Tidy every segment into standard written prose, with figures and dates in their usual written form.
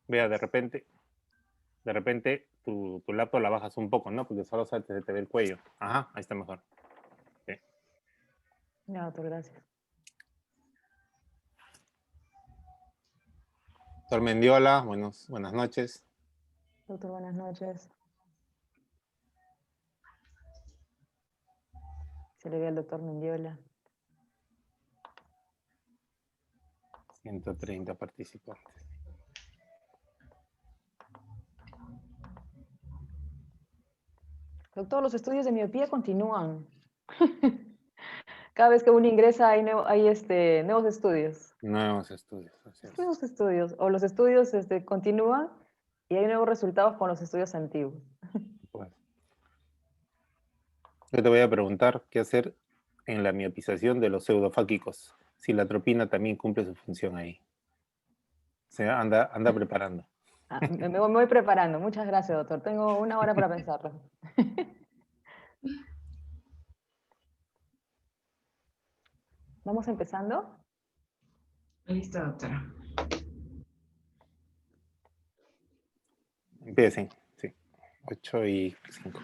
Vea, de repente tu laptop la bajas un poco, ¿no? Porque solo se te ve el cuello. Ajá, ahí está mejor. Sí. Ya, doctor, gracias. Doctor Mendiola, buenas noches. Doctor, buenas noches. Se le ve al doctor Mendiola. 130 participantes. Doctor, los estudios de miopía continúan. Cada vez que uno ingresa hay, nuevos estudios. Nuevos estudios, así es. Nuevos estudios. O los estudios continúan y hay nuevos resultados con los estudios antiguos. Pues, yo te voy a preguntar qué hacer en la miopización de los pseudofáquicos, si la atropina también cumple su función ahí. Se anda preparando. Ah, me voy preparando. Muchas gracias, doctor. Tengo una hora para pensarlo. ¿Vamos empezando? Listo, doctora. Empiecen, sí. 8:05.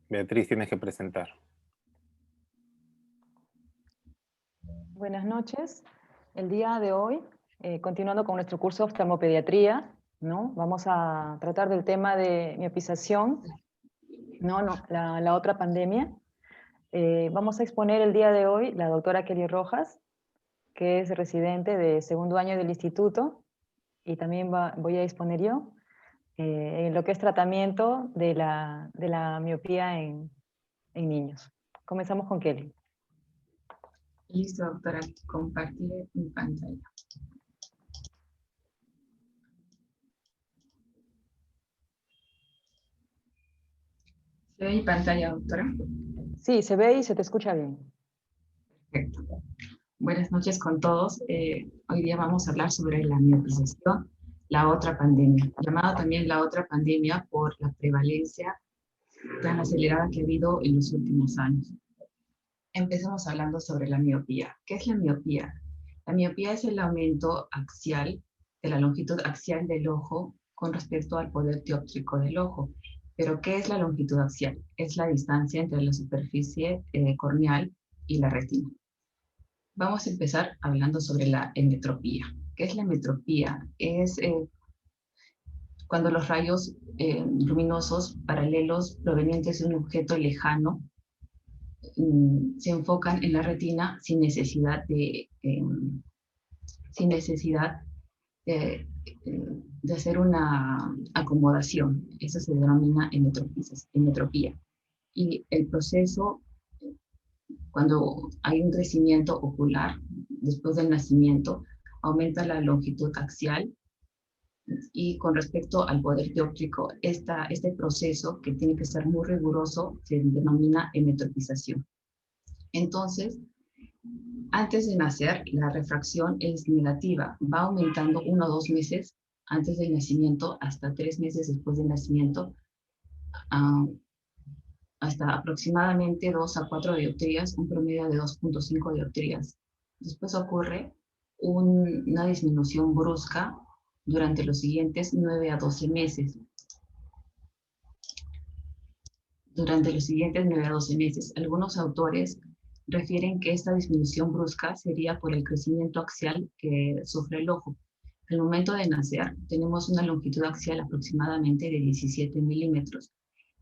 Beatriz, tienes que presentar. Buenas noches. El día de hoy, continuando con nuestro curso de oftalmopediatría, ¿no? Vamos a tratar del tema de miopización, la otra pandemia. Vamos a exponer el día de hoy la doctora Kelly Rojas, que es residente de segundo año del instituto, y también voy a exponer yo en lo que es tratamiento de la miopía en niños. Comenzamos con Kelly. Listo, doctora. Compartir mi pantalla. ¿Se ve mi pantalla, doctora? Sí, se ve y se te escucha bien. Perfecto. Buenas noches con todos. Hoy día vamos a hablar sobre la miopización, la otra pandemia, llamada también la otra pandemia por la prevalencia tan acelerada que ha habido en los últimos años. Empecemos hablando sobre la miopía. ¿Qué es la miopía? La miopía es el aumento axial de la longitud axial del ojo con respecto al poder dioptríco del ojo. ¿Pero qué es la longitud axial? Es la distancia entre la superficie corneal y la retina. Vamos a empezar hablando sobre la emetropía. ¿Qué es la emetropía? Es cuando los rayos luminosos paralelos provenientes de un objeto lejano se enfocan en la retina sin necesidad de hacer una acomodación. Eso se denomina emetropía. Y el proceso, cuando hay un crecimiento ocular después del nacimiento, aumenta la longitud axial y con respecto al poder dióptrico, este proceso que tiene que ser muy riguroso se denomina emetropización. Entonces, antes de nacer, la refracción es negativa, va aumentando 1 o 2 meses antes del nacimiento hasta 3 meses después del nacimiento, hasta aproximadamente 2 a 4 dioptrías, un promedio de 2.5 dioptrías. Después ocurre una disminución brusca durante los siguientes 9 a 12 meses. Durante los siguientes 9 a 12 meses, algunos autores refieren que esta disminución brusca sería por el crecimiento axial que sufre el ojo. Al momento de nacer, tenemos una longitud axial aproximadamente de 17 milímetros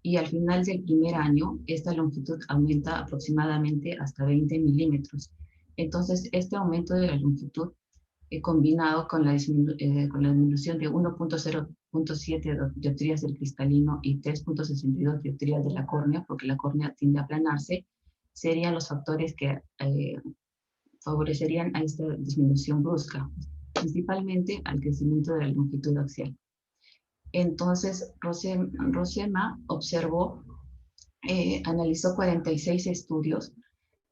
y al final del primer año, esta longitud aumenta aproximadamente hasta 20 milímetros. Entonces, este aumento de la longitud combinado con la disminución de 1.0.7 dioptrías del cristalino y 3.62 dioptrías de la córnea, porque la córnea tiende a aplanarse, serían los factores que favorecerían a esta disminución brusca, principalmente al crecimiento de la longitud axial. Entonces, Rosema analizó 46 estudios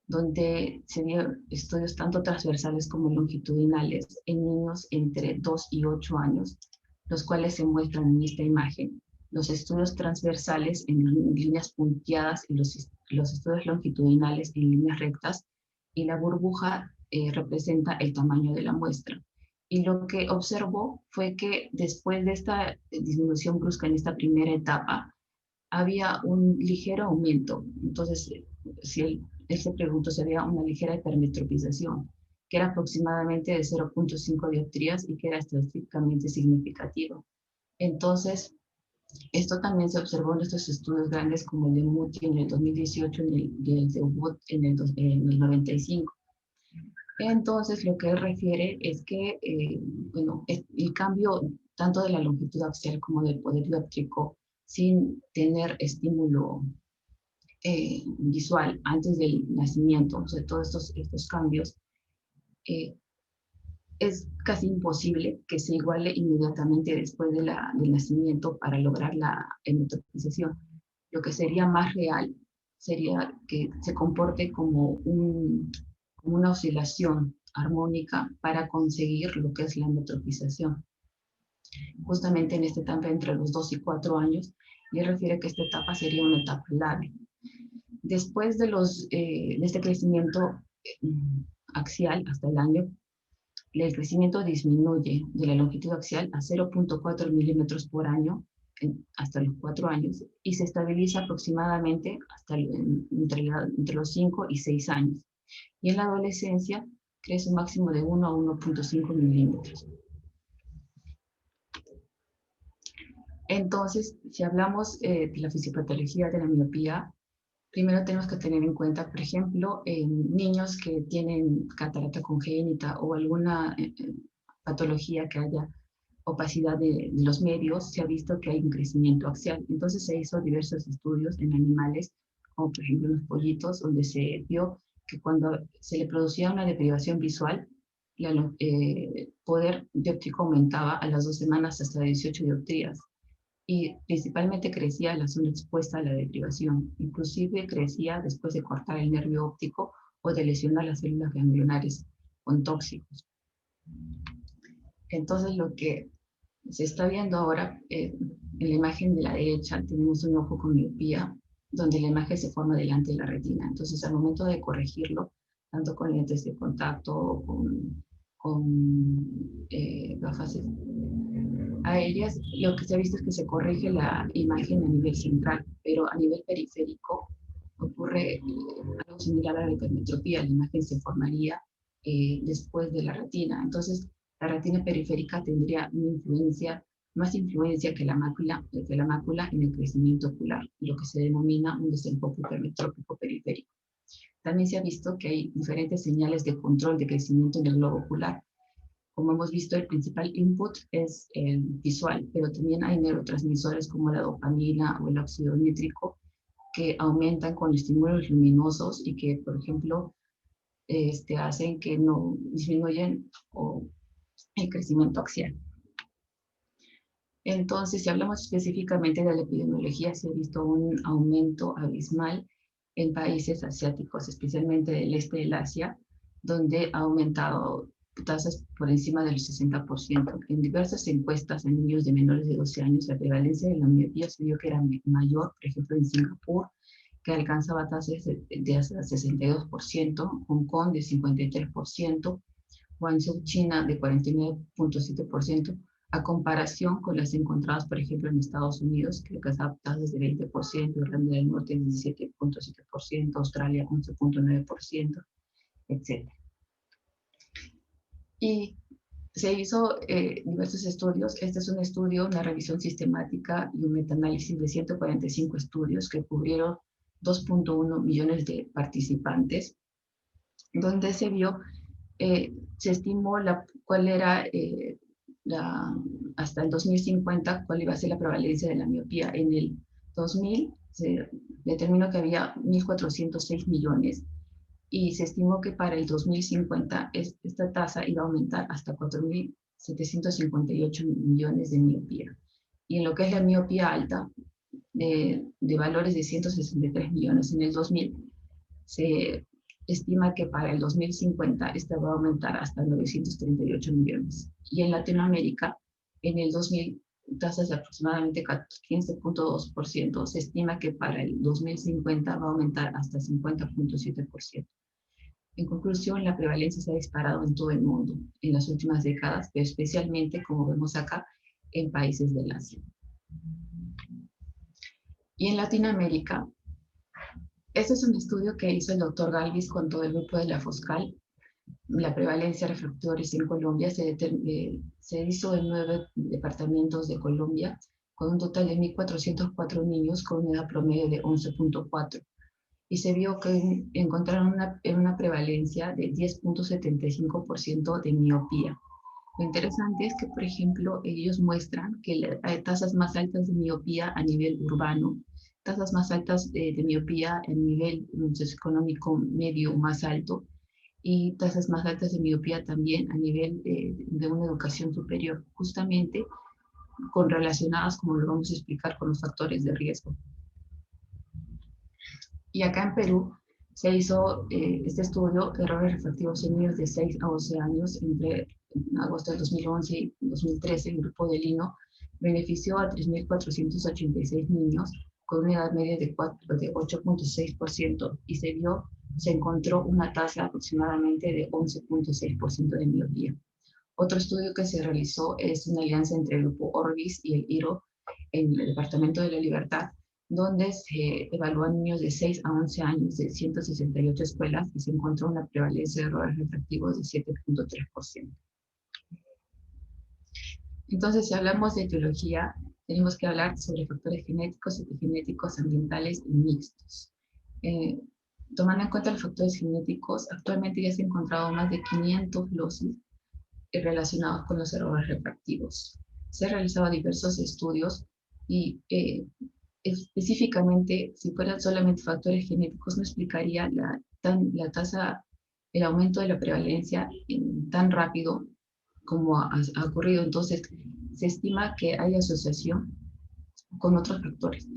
donde se dieron estudios tanto transversales como longitudinales en niños entre 2 y 8 años, los cuales se muestran en esta imagen. Los estudios transversales en líneas punteadas y los estudios longitudinales en líneas rectas, y la burbuja representa el tamaño de la muestra. Y lo que observó fue que después de esta disminución brusca en esta primera etapa, había un ligero aumento. Entonces, si él se preguntó si había una ligera hipermetropización, que era aproximadamente de 0.5 dioptrías y que era estadísticamente significativo. Entonces, esto también se observó en estos estudios grandes como el de Muti en el 2018 y el de Ubud en el 95. Entonces, lo que él refiere es que, bueno, el cambio tanto de la longitud axial como del poder dióptrico sin tener estímulo visual antes del nacimiento, o sea, todos estos cambios, es casi imposible que se iguale inmediatamente después del nacimiento para lograr la metropización. Lo que sería más real sería que se comporte como una oscilación armónica para conseguir lo que es la metropización. Justamente en esta etapa entre los 2 y 4 años, y él refiere que esta etapa sería una etapa clave. Después de este crecimiento axial hasta el año, el crecimiento disminuye de la longitud axial a 0.4 milímetros por año hasta los 4 años y se estabiliza aproximadamente entre los 5 y 6 años. Y en la adolescencia crece un máximo de 1 a 1.5 milímetros. Entonces, si hablamos de la fisiopatología de la miopía, primero tenemos que tener en cuenta, por ejemplo, en niños que tienen catarata congénita o alguna patología que haya opacidad de los medios, se ha visto que hay un crecimiento axial. Entonces se hizo diversos estudios en animales, como por ejemplo en los pollitos, donde se vio que cuando se le producía una deprivación visual, el poder dióptrico aumentaba a las 2 semanas hasta 18 dioptrías. Y principalmente crecía en la zona expuesta a la deprivación. Inclusive crecía después de cortar el nervio óptico o de lesionar las células ganglionares con tóxicos. Entonces lo que se está viendo ahora, en la imagen de la derecha tenemos un ojo con miopía, donde la imagen se forma delante de la retina. Entonces al momento de corregirlo, tanto con lentes de contacto o con gafas a ellas, lo que se ha visto es que se corrige la imagen a nivel central, pero a nivel periférico ocurre algo similar a la hipermetropía. La imagen se formaría después de la retina. Entonces, la retina periférica tendría más influencia que la mácula en el crecimiento ocular, lo que se denomina un desenfoque hipermetrópico periférico. También se ha visto que hay diferentes señales de control de crecimiento en el globo ocular. Como hemos visto, el principal input es el visual, pero también hay neurotransmisores como la dopamina o el óxido nítrico que aumentan con estímulos luminosos y que, por ejemplo, hacen que no disminuyen el crecimiento axial. Entonces, si hablamos específicamente de la epidemiología, se ha visto un aumento abismal en países asiáticos, especialmente del este del Asia, donde ha aumentado tasas por encima del 60%. En diversas encuestas en niños de menores de 12 años, la prevalencia de la miopía se vio que era mayor, por ejemplo, en Singapur, que alcanzaba tasas de hasta 62%, Hong Kong de 53%, Guangzhou, China, de 49.7%, a comparación con las encontradas, por ejemplo, en Estados Unidos, que alcanzaba tasas de 20%, Irlanda del Norte 17.7%, Australia 11.9%, etc. Y se hizo diversos estudios. Este es un estudio, una revisión sistemática y un metaanálisis de 145 estudios que cubrieron 2.1 millones de participantes, donde se vio, se estimó cuál era hasta el 2050, cuál iba a ser la prevalencia de la miopía. En el 2000 se determinó que había 1.406 millones y se estimó que para el 2050 esta tasa iba a aumentar hasta 4.758 millones de miopía. Y en lo que es la miopía alta, de valores de 163 millones en el 2000, se estima que para el 2050 esta va a aumentar hasta 938 millones. Y en Latinoamérica, en el 2000, tasas de aproximadamente 15.2%, se estima que para el 2050 va a aumentar hasta 50.7%. En conclusión, la prevalencia se ha disparado en todo el mundo en las últimas décadas, pero especialmente, como vemos acá, en países del Asia. Y en Latinoamérica, este es un estudio que hizo el doctor Galvis con todo el grupo de la Foscal. La prevalencia de refractores en Colombia se hizo en 9 departamentos de Colombia, con un total de 1.404 niños con una edad promedio de 11.4. Y se vio que encontraron una prevalencia de 10.75% de miopía. Lo interesante es que, por ejemplo, ellos muestran que hay tasas más altas de miopía a nivel urbano, tasas más altas de miopía a nivel socioeconómico medio más alto, y tasas más altas de miopía también a nivel de una educación superior, justamente relacionadas, como lo vamos a explicar, con los factores de riesgo. Y acá en Perú se hizo este estudio, errores refractivos en niños de 6 a 11 años, entre agosto de 2011 y 2013. El grupo de Lino benefició a 3.486 niños con una edad media de 8.6%, y se encontró una tasa aproximadamente de 11.6% de miopía. Otro estudio que se realizó es una alianza entre el grupo Orbis y el IRO en el Departamento de la Libertad, donde se evalúan niños de 6 a 11 años de 168 escuelas, y se encontró una prevalencia de errores refractivos de 7.3%. Entonces, si hablamos de etiología, tenemos que hablar sobre factores genéticos, epigenéticos, ambientales y mixtos. Tomando en cuenta los factores genéticos, actualmente ya se han encontrado más de 500 losis relacionados con los errores refractivos. Se han realizado diversos estudios y específicamente, si fueran solamente factores genéticos, no explicaría la tasa, el aumento de la prevalencia tan rápido como ha ocurrido. Entonces, se estima que hay asociación con otros factores.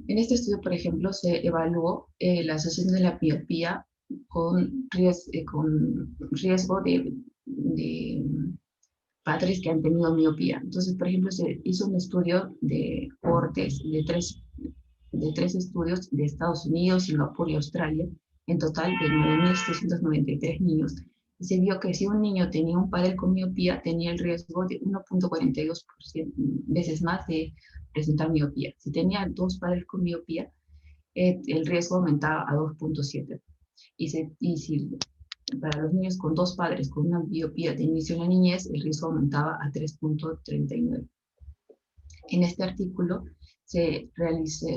En este estudio, por ejemplo, se evaluó la asociación de la miopía con riesgo de padres que han tenido miopía. Entonces, por ejemplo, se hizo un estudio de cohortes de tres estudios de Estados Unidos, Singapur y Australia, en total de 9.693 niños. Y se vio que si un niño tenía un padre con miopía, tenía el riesgo de 1.42 veces más de presentar miopía. Si tenía 2 padres con miopía, el riesgo aumentaba a 2.7. Y si para los niños con 2 padres con una miopía de inicio en la niñez, el riesgo aumentaba a 3.39. En este artículo se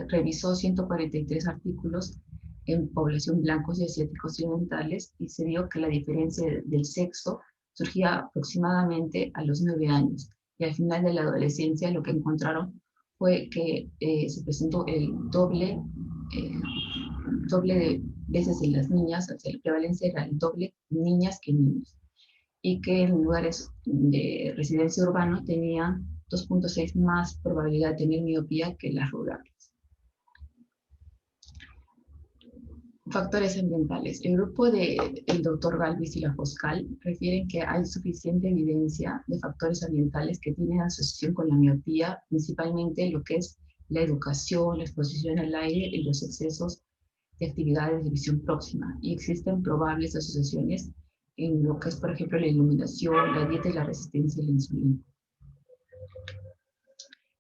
revisó 143 artículos en población blancos y asiáticos orientales, y se vio que la diferencia del sexo surgía aproximadamente a los 9 años. Y al final de la adolescencia lo que encontraron fue que se presentó el doble de veces en las niñas, o sea, la prevalencia era el doble niñas que niños, y que en lugares de residencia urbana tenían 2.6 más probabilidad de tener miopía que las rurales. Factores ambientales. El grupo del doctor Galvis y la Foscal refieren que hay suficiente evidencia de factores ambientales que tienen asociación con la miopía, principalmente lo que es la educación, la exposición al aire y los excesos de actividades de visión próxima. Y existen probables asociaciones en lo que es, por ejemplo, la iluminación, la dieta y la resistencia a la insulina.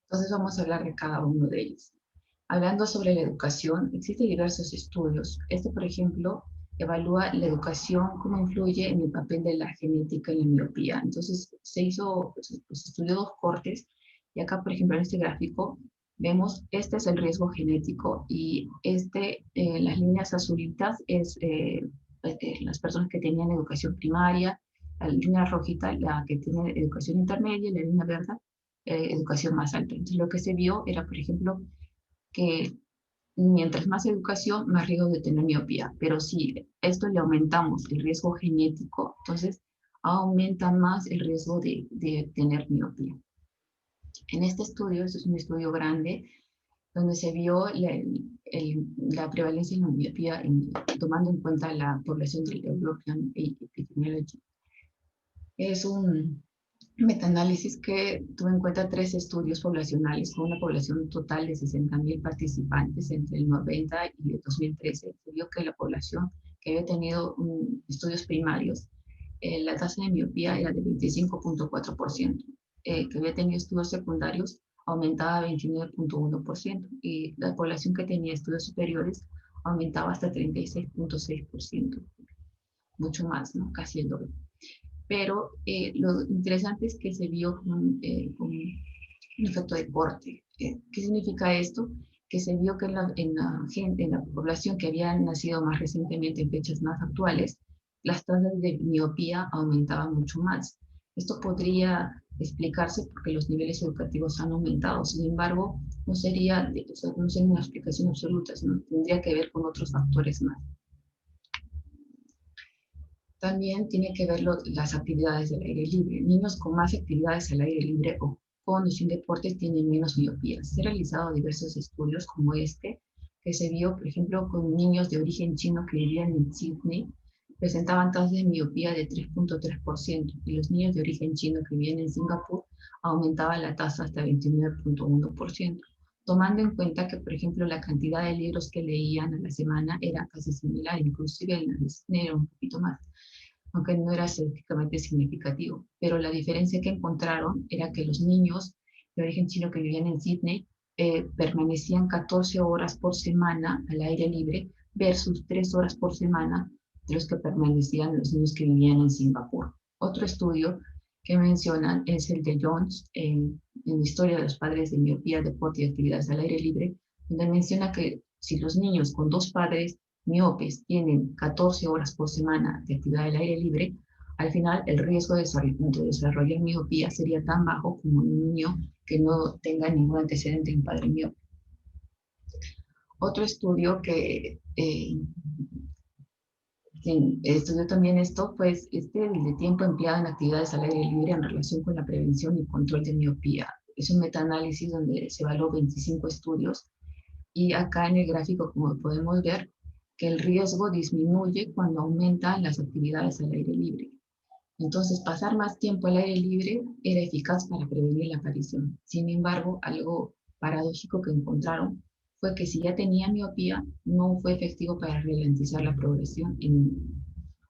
Entonces vamos a hablar de cada uno de ellos. Hablando sobre la educación, existen diversos estudios. Este, por ejemplo, evalúa la educación, cómo influye en el papel de la genética en la miopía. Entonces, se estudió 2 cortes, y acá, por ejemplo, en este gráfico, vemos, este es el riesgo genético, y las líneas azulitas es las personas que tenían educación primaria, la línea rojita, la que tiene educación intermedia, y la línea verde, educación más alta. Entonces, lo que se vio era, por ejemplo, que mientras más educación, más riesgo de tener miopía. Pero si esto le aumentamos el riesgo genético, entonces aumenta más el riesgo de tener miopía. En este estudio, este es un estudio grande, donde se vio la prevalencia de la miopía tomando en cuenta la población del European Epidemiology. Es un metaanálisis que tuvo en cuenta 3 estudios poblacionales con una población total de 60.000 participantes entre el 90 y el 2013. Se vio que la población que había tenido estudios primarios, la tasa de miopía era de 25.4%, que había tenido estudios secundarios aumentaba a 29.1%, y la población que tenía estudios superiores aumentaba hasta 36.6%, mucho más, ¿no? Casi el doble. Pero lo interesante es que se vio un efecto de corte. ¿Qué significa esto? Que se vio que en la población que había nacido más recientemente, en fechas más actuales, las tasas de miopía aumentaban mucho más. Esto podría explicarse porque los niveles educativos han aumentado. Sin embargo, no sería una explicación absoluta, sino tendría que ver con otros factores más. También tiene que ver las actividades del aire libre. Niños con más actividades al aire libre o con sin deportes tienen menos miopía. Se han realizado diversos estudios como este, que se vio, por ejemplo, con niños de origen chino que vivían en Sydney, presentaban tasas de miopía de 3.3%, y los niños de origen chino que vivían en Singapur aumentaban la tasa hasta 29.1%, tomando en cuenta que, por ejemplo, la cantidad de libros que leían a la semana era casi similar, inclusive en la de Sydney era un poquito más, aunque no era estadísticamente significativo. Pero la diferencia que encontraron era que los niños de origen chino que vivían en Sydney permanecían 14 horas por semana al aire libre versus 3 horas por semana de los que permanecían los niños que vivían en Singapur. Otro estudio que mencionan es el de Jones en Historia de los padres de miopía, deporte y actividades al aire libre, donde menciona que si los niños con dos padres miopes tienen 14 horas por semana de actividad al aire libre, al final el riesgo de desarrollar miopía sería tan bajo como un niño que no tenga ningún antecedente de un padre miope. Otro estudio que estudió también esto, pues el tiempo empleado en actividades al aire libre en relación con la prevención y control de miopía. Es un metaanálisis donde se evaluó 25 estudios, y acá en el gráfico, como podemos ver, que el riesgo disminuye cuando aumentan las actividades al aire libre. Entonces, pasar más tiempo al aire libre era eficaz para prevenir la aparición. Sin embargo, algo paradójico que encontraron fue que si ya tenía miopía, no fue efectivo para ralentizar la progresión en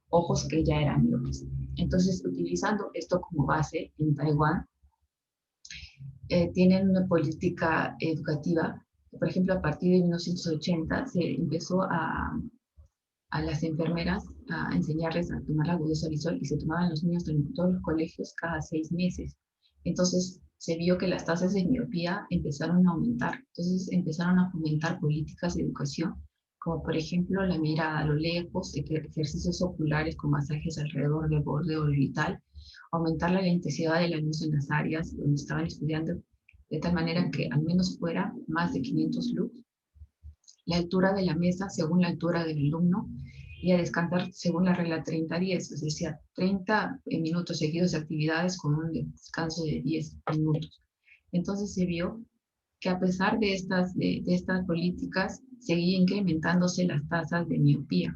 ojos que ya eran miopes. Entonces, utilizando esto como base, en Taiwán tienen una política educativa. Por ejemplo, a partir de 1980 se empezó a las enfermeras a enseñarles a tomar la agudeza visual, y se tomaban los niños en todos los colegios cada 6 meses. Entonces se vio que las tasas de miopía empezaron a aumentar. Entonces empezaron a fomentar políticas de educación, como por ejemplo la mirada a lo lejos, ejercicios oculares con masajes alrededor del borde orbital, aumentar la intensidad de la luz en las áreas donde estaban estudiando, de tal manera que al menos fuera más de 500 lux, la altura de la mesa según la altura del alumno, y a descansar según la regla 30-10, es decir, 30 minutos seguidos de actividades con un descanso de 10 minutos. Entonces se vio que a pesar de estas políticas, seguían incrementándose las tasas de miopía,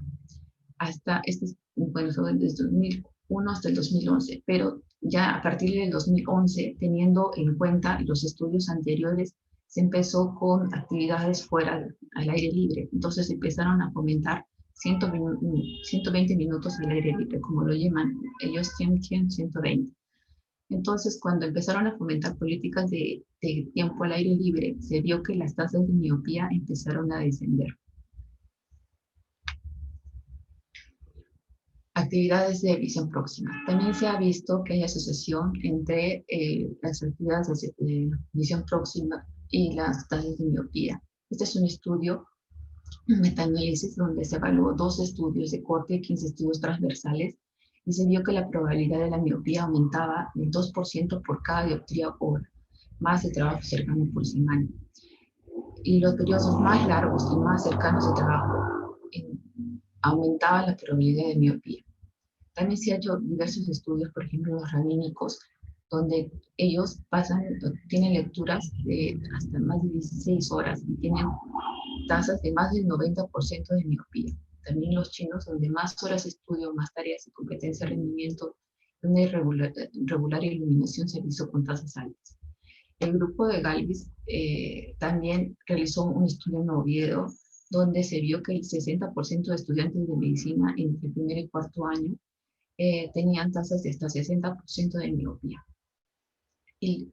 hasta desde 2001 hasta el 2011, pero ya a partir del 2011, teniendo en cuenta los estudios anteriores, se empezó con actividades fuera al aire libre. Entonces empezaron a fomentar 120 minutos al aire libre, como lo llaman ellos, 120. Entonces, cuando empezaron a fomentar políticas de tiempo al aire libre, se vio que las tasas de miopía empezaron a descender. Actividades de visión próxima. También se ha visto que hay asociación entre las actividades de visión próxima y las tasas de miopía. Este es un estudio, un metaanálisis, donde se evaluó 2 estudios de corte y 15 estudios transversales, y se vio que la probabilidad de la miopía aumentaba del 2% por cada dioptría hora, más de trabajo cercano por semana. Y los periodos más largos y más cercanos de trabajo aumentaban la probabilidad de miopía. También se han hecho diversos estudios, por ejemplo, los rabínicos, donde ellos tienen lecturas de hasta más de 16 horas y tienen tasas de más del 90% de miopía. También los chinos, donde más horas de estudio, más tareas y competencia de rendimiento, una irregular iluminación se hizo con tasas altas. El grupo de Galvis también realizó un estudio en Oviedo, donde se vio que el 60% de estudiantes de medicina entre el primer y cuarto año tenían tasas de hasta 60% de miopía. Y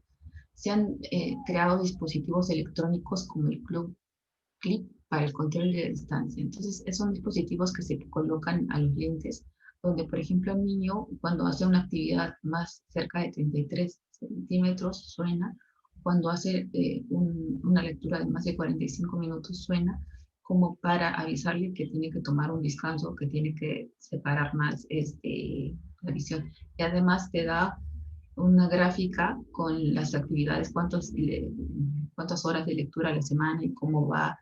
se han creado dispositivos electrónicos como el CLIP para el control de distancia. Entonces, son dispositivos que se colocan a los lentes, donde, por ejemplo, el niño, cuando hace una actividad más cerca de 33 centímetros, suena. Cuando hace una lectura de más de 45 minutos, suena, como para avisarle que tiene que tomar un descanso, que tiene que separar más la visión. Y además te da una gráfica con las actividades, cuántas horas de lectura a la semana y cómo va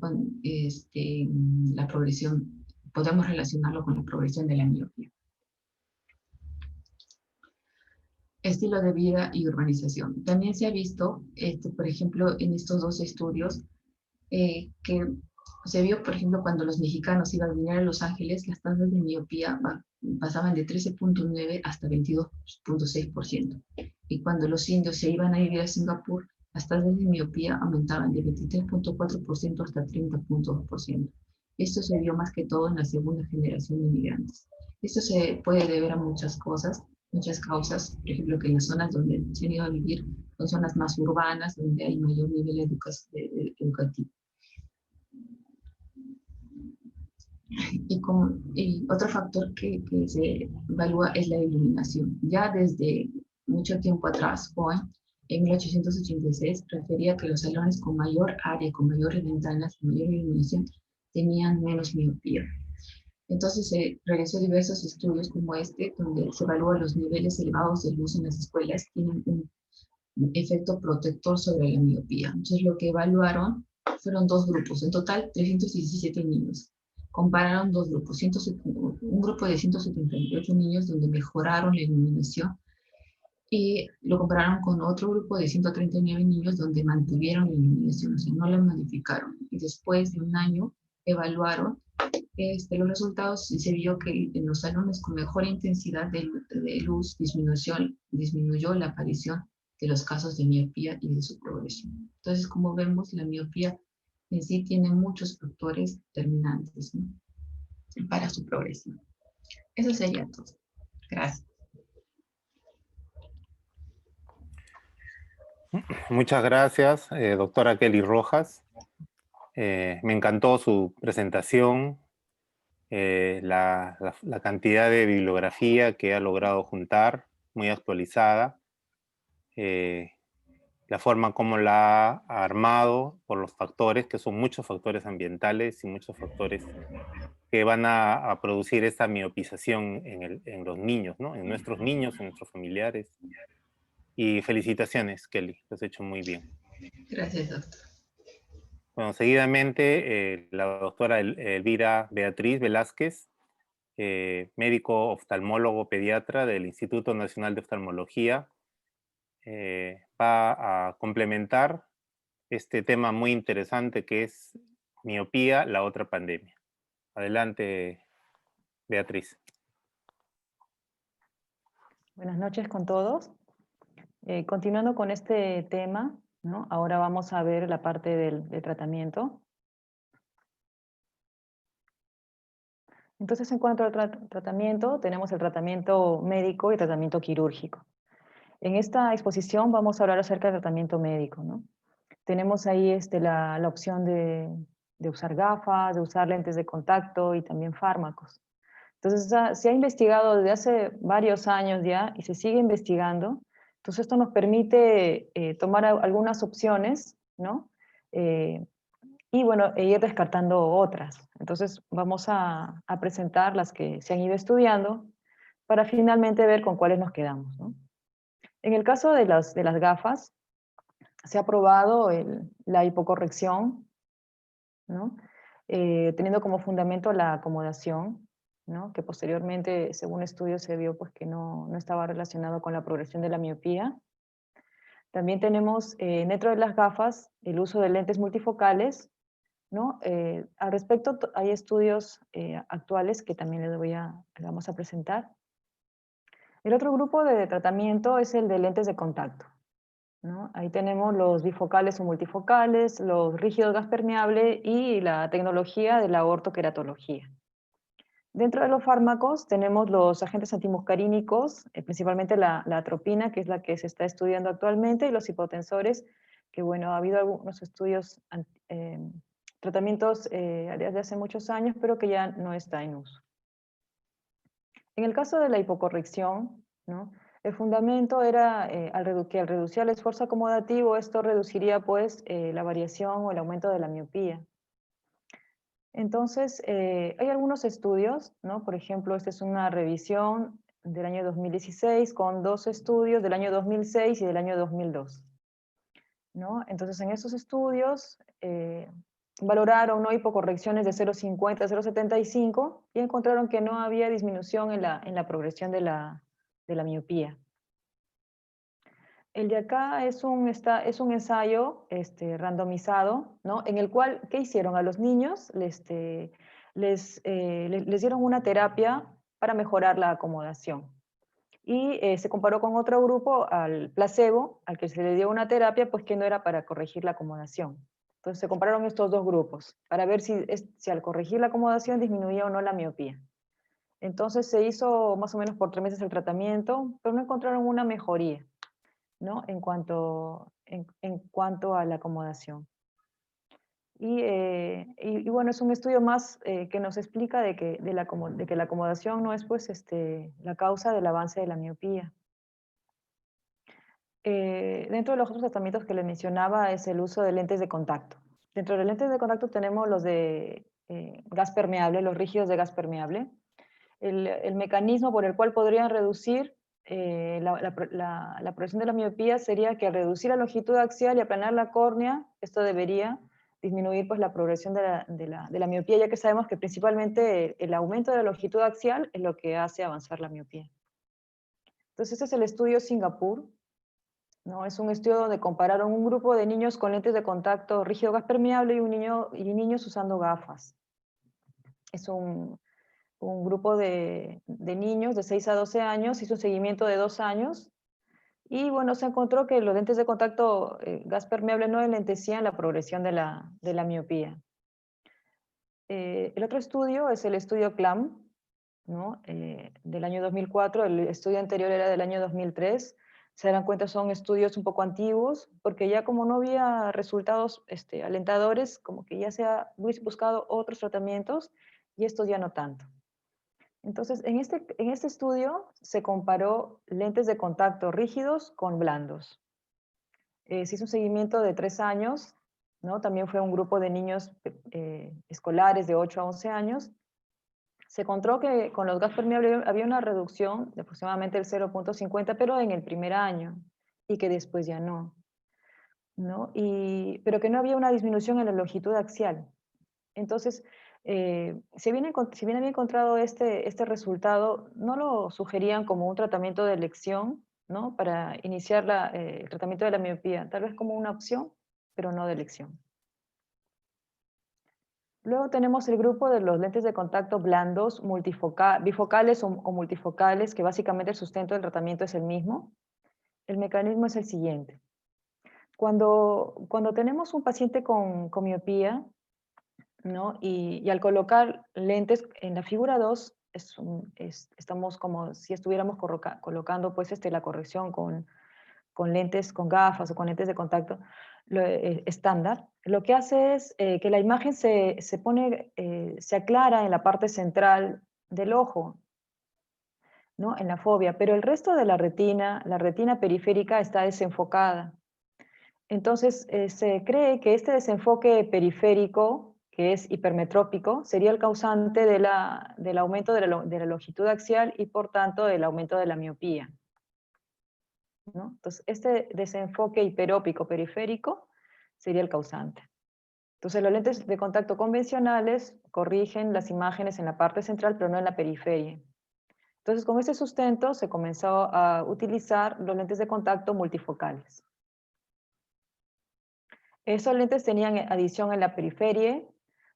con la progresión. Podemos relacionarlo con la progresión de la miopía. Estilo de vida y urbanización. También se ha visto, por ejemplo, en estos dos estudios, que se vio, por ejemplo, cuando los mexicanos iban a vivir a Los Ángeles, las tasas de miopía pasaban de 13.9 hasta 22.6%. Y cuando los indios se iban a vivir a Singapur, las tasas de miopía aumentaban de 23.4% hasta 30.2%. Esto se vio más que todo en la segunda generación de inmigrantes. Esto se puede deber a muchas cosas, muchas causas, por ejemplo, que en las zonas donde se han ido a vivir son zonas más urbanas, donde hay mayor nivel educativo. Y otro factor que se evalúa es la iluminación. Ya desde mucho tiempo atrás, hoy, en 1886, refería que los salones con mayor área, con mayores ventanas, con mayor iluminación, tenían menos miopía. Entonces se realizó diversos estudios como este, donde se evalúa los niveles elevados de luz en las escuelas, tienen un efecto protector sobre la miopía. Entonces lo que evaluaron fueron dos grupos, en total 317 niños. Compararon dos grupos, un grupo de 178 niños donde mejoraron la iluminación y lo compararon con otro grupo de 139 niños donde mantuvieron la iluminación, o sea, no la modificaron. Y después de un año evaluaron los resultados y se vio que en los salones con mejor intensidad de luz disminuyó la aparición de los casos de miopía y de su progresión. Entonces, como vemos, la miopía en sí tiene muchos factores determinantes, ¿no?, para su progresión. Eso sería todo. Gracias. Muchas gracias, doctora Kelly Rojas. Me encantó su presentación, la cantidad de bibliografía que ha logrado juntar, muy actualizada, la forma como la ha armado por los factores, que son muchos factores ambientales y muchos factores que van a producir esta miopización en los niños, ¿no?, en nuestros niños, en nuestros familiares. Y felicitaciones, Kelly, lo has hecho muy bien. Gracias, doctor. Bueno, seguidamente la doctora Elvira Beatriz Velázquez, médico oftalmólogo pediatra del Instituto Nacional de Oftalmología, va a complementar este tema muy interesante que es miopía, la otra pandemia. Adelante, Beatriz. Buenas noches con todos. Continuando con este tema, ¿no?, ahora vamos a ver la parte del tratamiento. Entonces, en cuanto al tratamiento, tenemos el tratamiento médico y tratamiento quirúrgico. En esta exposición vamos a hablar acerca del tratamiento médico, ¿no? Tenemos ahí la opción de usar gafas, de usar lentes de contacto y también fármacos. Entonces, se ha investigado desde hace varios años ya y se sigue investigando. Entonces, esto nos permite tomar algunas opciones, ¿no? Y bueno, ir descartando otras. Entonces, vamos a presentar las que se han ido estudiando para finalmente ver con cuáles nos quedamos, ¿no? En el caso de las gafas, se ha probado la hipocorrección, ¿no?, teniendo como fundamento la acomodación, ¿no?, que posteriormente, según estudios, se vio pues, que no estaba relacionado con la progresión de la miopía. También tenemos dentro de las gafas el uso de lentes multifocales, ¿no? Al respecto hay estudios actuales que también les vamos a presentar. El otro grupo de tratamiento es el de lentes de contacto, ¿no? Ahí tenemos los bifocales o multifocales, los rígidos gas permeable y la tecnología de la ortoqueratología. Dentro de los fármacos tenemos los agentes antimuscarínicos, principalmente la atropina, que es la que se está estudiando actualmente, y los hipotensores, que bueno, ha habido algunos estudios, tratamientos desde hace muchos años, pero que ya no está en uso. En el caso de la hipocorrección, ¿no? El fundamento era que al reducir el esfuerzo acomodativo, esto reduciría pues la variación o el aumento de la miopía. Entonces, hay algunos estudios, ¿no? Por ejemplo, esta es una revisión del año 2016 con 2 estudios del año 2006 y del año 2002, ¿no? Entonces, en esos estudios valoraron, ¿no?, hipocorrecciones de 0,50 a 0,75 y encontraron que no había disminución en la progresión de la miopía. El de acá es un ensayo randomizado, ¿no? En el cual, ¿qué hicieron? A los niños les dieron una terapia para mejorar la acomodación. Y se comparó con otro grupo, al placebo, al que se le dio una terapia, pues que no era para corregir la acomodación. Entonces se compararon estos dos grupos, para ver si al corregir la acomodación disminuía o no la miopía. Entonces se hizo más o menos por 3 meses el tratamiento, pero no encontraron una mejoría, ¿no? En cuanto a la acomodación. Y bueno, es un estudio más que nos explica de que la acomodación no es pues, la causa del avance de la miopía. Dentro de los otros tratamientos que les mencionaba es el uso de lentes de contacto. Dentro de los lentes de contacto tenemos los de gas permeable, los rígidos de gas permeable. El mecanismo por el cual podrían reducir la progresión de la miopía sería que al reducir la longitud axial y aplanar la córnea, esto debería disminuir pues, la progresión de la miopía, ya que sabemos que principalmente el aumento de la longitud axial es lo que hace avanzar la miopía. Entonces, este es el estudio Singapur, ¿no? Es un estudio donde compararon un grupo de niños con lentes de contacto rígido gas permeable y niños usando gafas. Es un grupo de niños de 6 a 12 años, hizo un seguimiento de 2 años, y bueno, se encontró que los lentes de contacto gas permeable no enlentecían la progresión de la miopía. El otro estudio es el estudio CLAM, ¿no? Del año 2004, el estudio anterior era del año 2003, se dan cuenta son estudios un poco antiguos, porque ya como no había resultados alentadores, como que ya se ha buscado otros tratamientos, y estos ya no tanto. Entonces, en este estudio se comparó lentes de contacto rígidos con blandos. Se hizo un seguimiento de 3 años, ¿no? También fue un grupo de niños escolares de 8 a 11 años. Se encontró que con los gas permeables había una reducción de aproximadamente el 0,50, pero en el primer año, y que después ya no, ¿no? Pero que no había una disminución en la longitud axial. Entonces, si bien había encontrado este resultado, no lo sugerían como un tratamiento de elección, ¿no? Para iniciar el tratamiento de la miopía, tal vez como una opción, pero no de elección. Luego tenemos el grupo de los lentes de contacto blandos, bifocales o multifocales, que básicamente el sustento del tratamiento es el mismo. El mecanismo es el siguiente. Cuando tenemos un paciente con miopía, ¿no? Y al colocar lentes en la figura 2, estamos como si estuviéramos colocando pues, la corrección con lentes, con gafas o con lentes de contacto estándar. Lo que hace es que la imagen se aclara en la parte central del ojo, ¿no? En la fovea, pero el resto de la retina periférica está desenfocada. Entonces, se cree que este desenfoque periférico, que es hipermetrópico, sería el causante del aumento de la longitud axial y, por tanto, del aumento de la miopía, ¿no? Entonces, este desenfoque hiperópico periférico sería el causante. Entonces, los lentes de contacto convencionales corrigen las imágenes en la parte central, pero no en la periferia. Entonces, con este sustento se comenzó a utilizar los lentes de contacto multifocales. Esos lentes tenían adición en la periferia,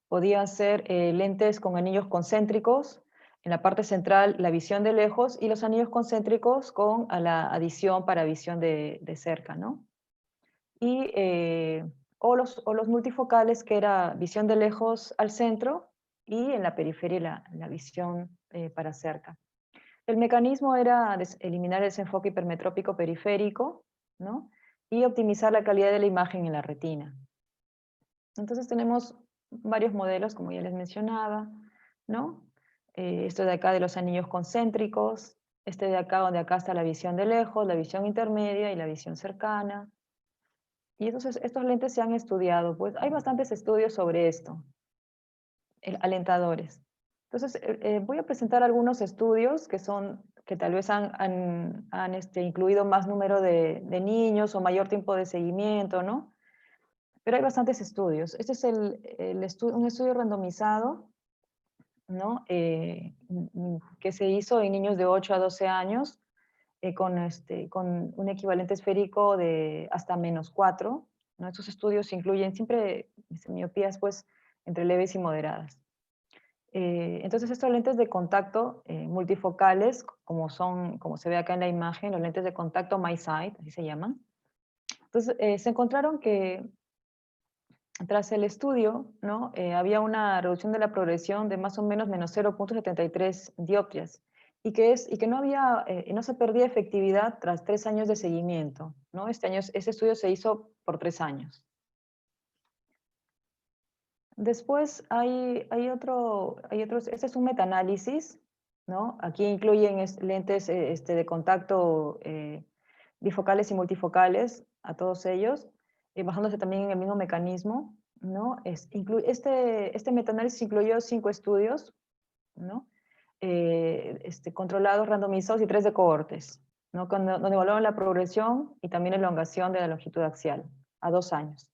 podían ser lentes con anillos concéntricos, en la parte central la visión de lejos y los anillos concéntricos con la adición para visión de cerca, ¿no? o los multifocales, que era visión de lejos al centro y en la periferia la visión para cerca. El mecanismo era eliminar el desenfoque hipermetrópico periférico, ¿no? Y optimizar la calidad de la imagen en la retina. Entonces tenemos varios modelos, como ya les mencionaba, ¿no? Esto de acá de los anillos concéntricos, este de acá, donde acá está la visión de lejos, la visión intermedia y la visión cercana. Y entonces estos lentes se han estudiado, pues hay bastantes estudios sobre esto, alentadores. Entonces voy a presentar algunos estudios que tal vez han incluido más número de niños o mayor tiempo de seguimiento, ¿no? Pero hay bastantes estudios. Este es un estudio randomizado, ¿no? Que se hizo en niños de 8 a 12 años con un equivalente esférico de hasta -4. ¿No? Estos estudios incluyen siempre miopías pues, entre leves y moderadas. Entonces estos lentes de contacto multifocales, como se ve acá en la imagen, los lentes de contacto MiSight, así se llaman. Entonces se encontraron que tras el estudio, ¿no? Había una reducción de la progresión de más o menos menos 0.73 dioptrias y que no se perdía efectividad tras 3 años de seguimiento, ¿no? Este estudio se hizo por 3 años. Después hay otros, este es un metaanálisis, ¿no? Aquí incluyen lentes de contacto bifocales y multifocales, a todos ellos, basándose también en el mismo mecanismo, ¿no? Este metaanálisis incluyó 5 estudios, ¿no? Controlados, randomizados y 3 de cohortes, ¿no? Donde evaluaron la progresión y también elongación de la longitud axial a 2 años.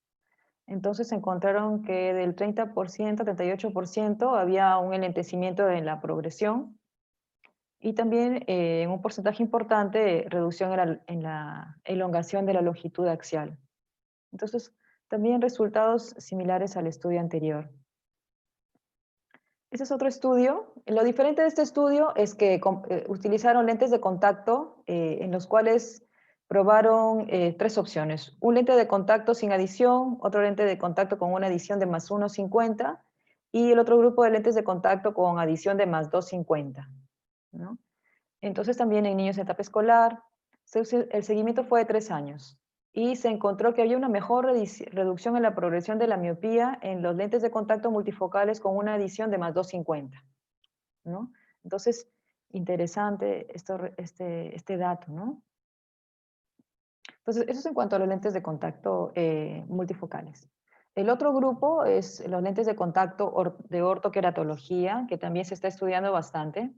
Entonces encontraron que del 30% a 38% había un enlentecimiento en la progresión y también en un porcentaje importante reducción en la elongación de la longitud axial. Entonces, también resultados similares al estudio anterior. Este es otro estudio. Lo diferente de este estudio es que utilizaron lentes de contacto en los cuales probaron 3 opciones. Un lente de contacto sin adición, otro lente de contacto con una adición de más 1,50 y el otro grupo de lentes de contacto con adición de más 2,50, ¿no? Entonces también en niños en etapa escolar, el seguimiento fue de 3 años y se encontró que había una mejor reducción en la progresión de la miopía en los lentes de contacto multifocales con una adición de más 2,50, ¿no? Entonces, interesante este dato, ¿no? Entonces, eso es en cuanto a los lentes de contacto multifocales. El otro grupo es los lentes de contacto de ortoqueratología, que también se está estudiando bastante,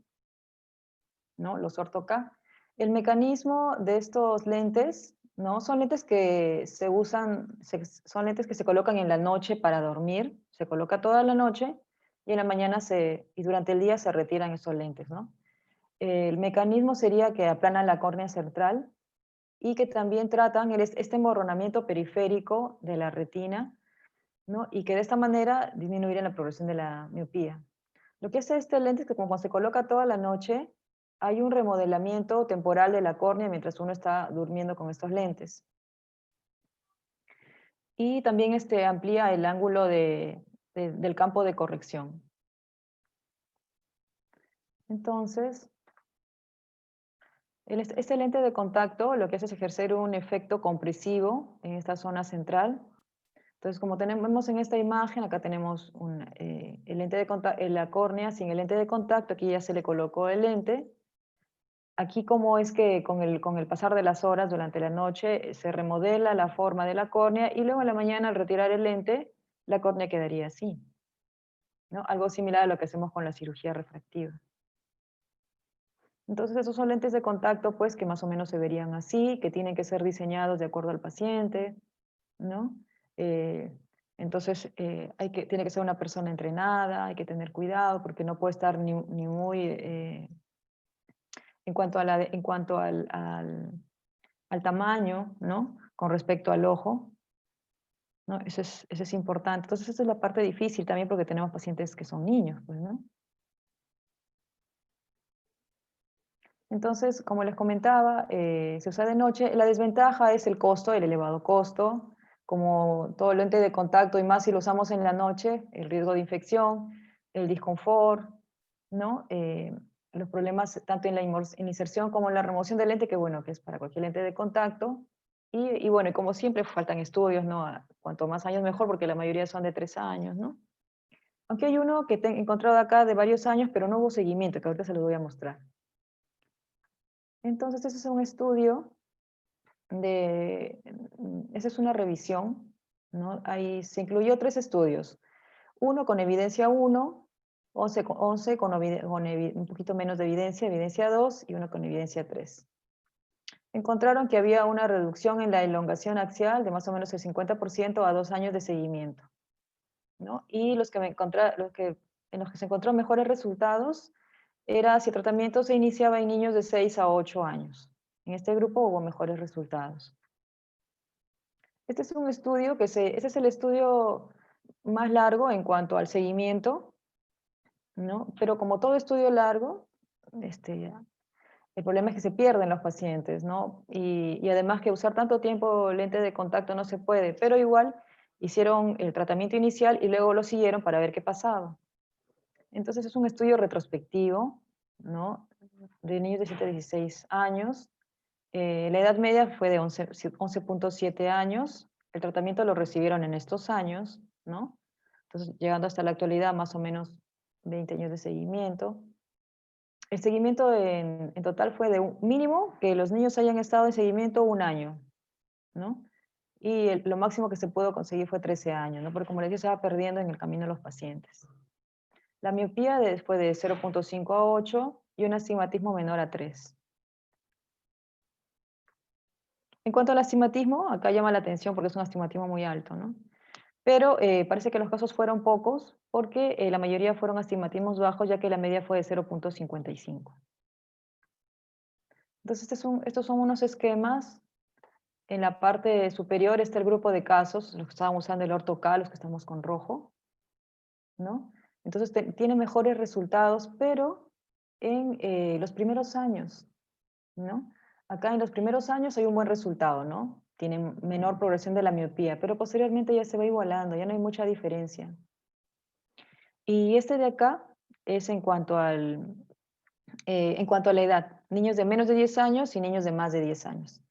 ¿no? Los orto-K. El mecanismo de estos lentes, ¿no? Son lentes que son lentes que se colocan en la noche para dormir, se coloca toda la noche y en la mañana y durante el día se retiran esos lentes, ¿no? El mecanismo sería que aplanan la córnea central y que también tratan este emborronamiento periférico de la retina, ¿no? Y que de esta manera disminuirán la progresión de la miopía. Lo que hace este lente es que como se coloca toda la noche, hay un remodelamiento temporal de la córnea mientras uno está durmiendo con estos lentes. Y también amplía el ángulo del campo de corrección. Entonces, este lente de contacto lo que hace es ejercer un efecto compresivo en esta zona central. Entonces, como vemos en esta imagen, acá tenemos el lente de contacto, la córnea sin el lente de contacto, aquí ya se le colocó el lente. Aquí como es que con el pasar de las horas durante la noche se remodela la forma de la córnea y luego en la mañana al retirar el lente, la córnea quedaría así, ¿no? Algo similar a lo que hacemos con la cirugía refractiva. Entonces esos son lentes de contacto pues que más o menos se verían así, que tienen que ser diseñados de acuerdo al paciente, ¿no? Entonces tiene que ser una persona entrenada, hay que tener cuidado porque no puede estar ni muy... en cuanto al tamaño, ¿no? Con respecto al ojo, ¿no? Eso es importante. Entonces, esa es la parte difícil también porque tenemos pacientes que son niños, pues, ¿no? Entonces, como les comentaba, se usa de noche. La desventaja es el costo, el elevado costo. como todo lente de contacto, y más si lo usamos en la noche, el riesgo de infección, el disconfort, ¿no? Los problemas tanto en la inserción como en la remoción del lente, que bueno, que es para cualquier lente de contacto. Y bueno, y como siempre faltan estudios, ¿no? Cuanto más años mejor, porque la mayoría son de 3 años, ¿no? Aunque hay uno que he encontrado acá de varios años, pero no hubo seguimiento, que ahorita se lo voy a mostrar. Entonces, este es un estudio esa es una revisión, ¿no? Ahí se incluyó 3 estudios. Uno con evidencia 1, 11 con un poquito menos de evidencia, evidencia 2, y uno con evidencia 3. Encontraron que había una reducción en la elongación axial de más o menos el 50% a 2 años de seguimiento, ¿no? Y en los que se encontró mejores resultados era si el tratamiento se iniciaba en niños de 6 a 8 años. En este grupo hubo mejores resultados. Este es un estudio ese es el estudio más largo en cuanto al seguimiento, ¿no? Pero como todo estudio largo, el problema es que se pierden los pacientes, ¿no? Y además que usar tanto tiempo lente de contacto no se puede, pero igual hicieron el tratamiento inicial y luego lo siguieron para ver qué pasaba. Entonces es un estudio retrospectivo, ¿no? De niños de 7 a 16 años. La edad media fue de 11.7 años. El tratamiento lo recibieron en estos años, ¿no? Entonces, llegando hasta la actualidad, más o menos 20 años de seguimiento. El seguimiento en total fue de un mínimo que los niños hayan estado en seguimiento 1 año, ¿no? Y lo máximo que se pudo conseguir fue 13 años, ¿no? Porque como les dije, se va perdiendo en el camino de los pacientes. La miopía fue de 0.5 a 8 y un astigmatismo menor a 3. En cuanto al astigmatismo, acá llama la atención porque es un astigmatismo muy alto, ¿no? Pero parece que los casos fueron pocos porque la mayoría fueron astigmatismos bajos, ya que la media fue de 0.55. Entonces, estos son unos esquemas. En la parte superior está el grupo de casos, los que estaban usando el orto-K, los que estamos con rojo, ¿no? Entonces, tiene mejores resultados, pero en los primeros años, ¿no? Acá en los primeros años hay un buen resultado, ¿no? Tienen menor progresión de la miopía, pero posteriormente ya se va igualando, ya no hay mucha diferencia. Y este de acá es en cuanto a la edad, niños de menos de 10 años y niños de más de 10 años.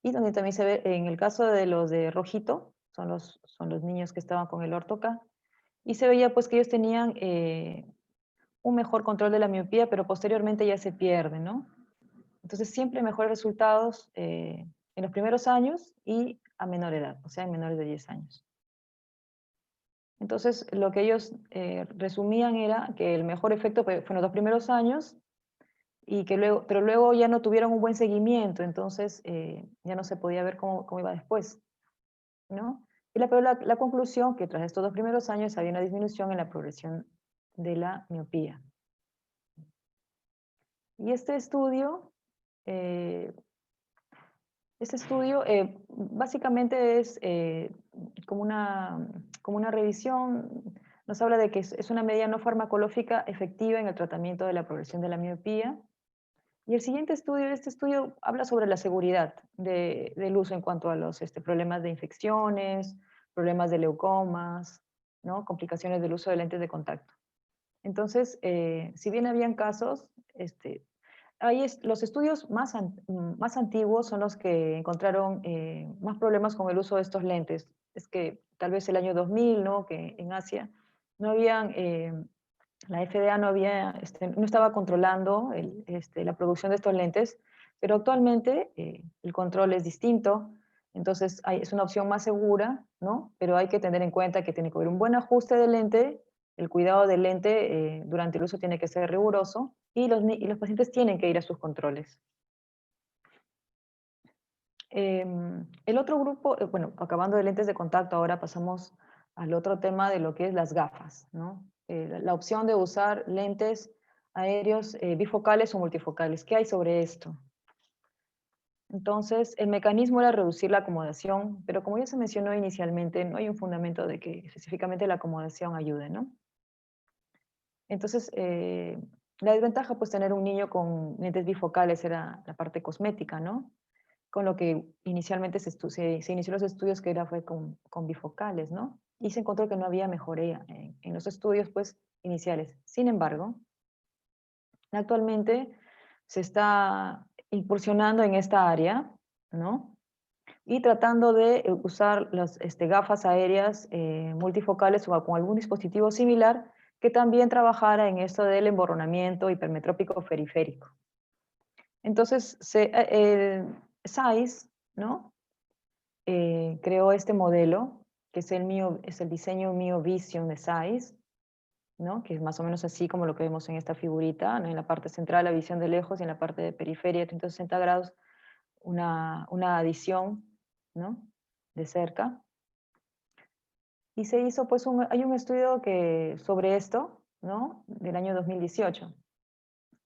Y donde también se ve, en el caso de los de rojito, son los niños que estaban con el orto-K, y se veía pues que ellos tenían un mejor control de la miopía, pero posteriormente ya se pierde, ¿no? Entonces siempre mejores resultados en los primeros años y a menor edad, o sea, en menores de 10 años. Entonces lo que ellos resumían era que el mejor efecto fue en los 2 primeros años, pero luego ya no tuvieron un buen seguimiento, entonces ya no se podía ver cómo iba después, ¿no? Pero la conclusión que tras estos 2 primeros años había una disminución en la progresión de la miopía. Y eh, este estudio básicamente es como una revisión, nos habla de que es una medida no farmacológica efectiva en el tratamiento de la progresión de la miopía. Y el siguiente estudio, este estudio habla sobre la seguridad del uso en cuanto a los problemas de infecciones, problemas de leucomas, ¿no? Complicaciones del uso de lentes de contacto. Entonces, si bien habían casos, los estudios más antiguos son los que encontraron más problemas con el uso de estos lentes. Es que tal vez el año 2000, ¿no? Que en Asia no habían... la FDA no estaba controlando la producción de estos lentes, pero actualmente el control es distinto, entonces es una opción más segura, ¿no? Pero hay que tener en cuenta que tiene que haber un buen ajuste del lente, el cuidado del lente durante el uso tiene que ser riguroso y los pacientes tienen que ir a sus controles. El otro grupo, bueno, acabando de lentes de contacto, ahora pasamos al otro tema de lo que es las gafas, ¿no? La opción de usar lentes aéreos bifocales o multifocales. ¿Qué hay sobre esto? Entonces, el mecanismo era reducir la acomodación, pero como ya se mencionó inicialmente, no hay un fundamento de que específicamente la acomodación ayude, ¿no? Entonces, la desventaja, pues, tener un niño con lentes bifocales era la parte cosmética, ¿no? con lo que inicialmente se inició los estudios, que fue con bifocales, ¿no? Y se encontró que no había mejoría en los estudios, pues, iniciales. Sin embargo, actualmente se está incursionando en esta área, ¿no? Y tratando de usar las gafas aéreas multifocales o con algún dispositivo similar que también trabajara en esto del emborronamiento hipermetrópico periférico. Entonces, Zeiss, ¿no? Creó este modelo, que es el diseño MioVision de Zeiss, ¿no? Que es más o menos así como lo que vemos en esta figurita, ¿no? En la parte central la visión de lejos y en la parte de periferia de 360 grados una adición, ¿no? De cerca. Y se hizo, pues, hay un estudio sobre esto, ¿no? Del año 2018,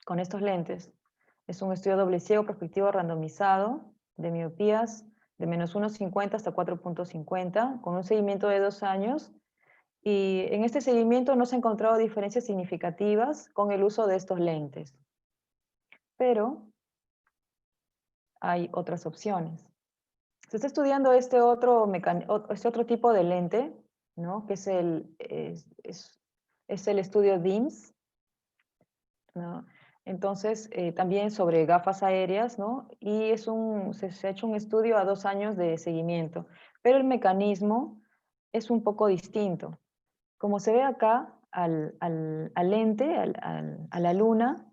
con estos lentes. Es un estudio doble ciego prospectivo randomizado de miopías de menos 1,50 hasta 4,50, con un seguimiento de 2 años. Y en este seguimiento no se han encontrado diferencias significativas con el uso de estos lentes. Pero hay otras opciones. Se está estudiando este otro tipo de lente, ¿no? Que es el estudio DIMS, ¿no? Entonces, también sobre gafas aéreas, ¿no? Y se ha hecho un estudio a 2 años de seguimiento, pero el mecanismo es un poco distinto. Como se ve acá, al lente, a la luna,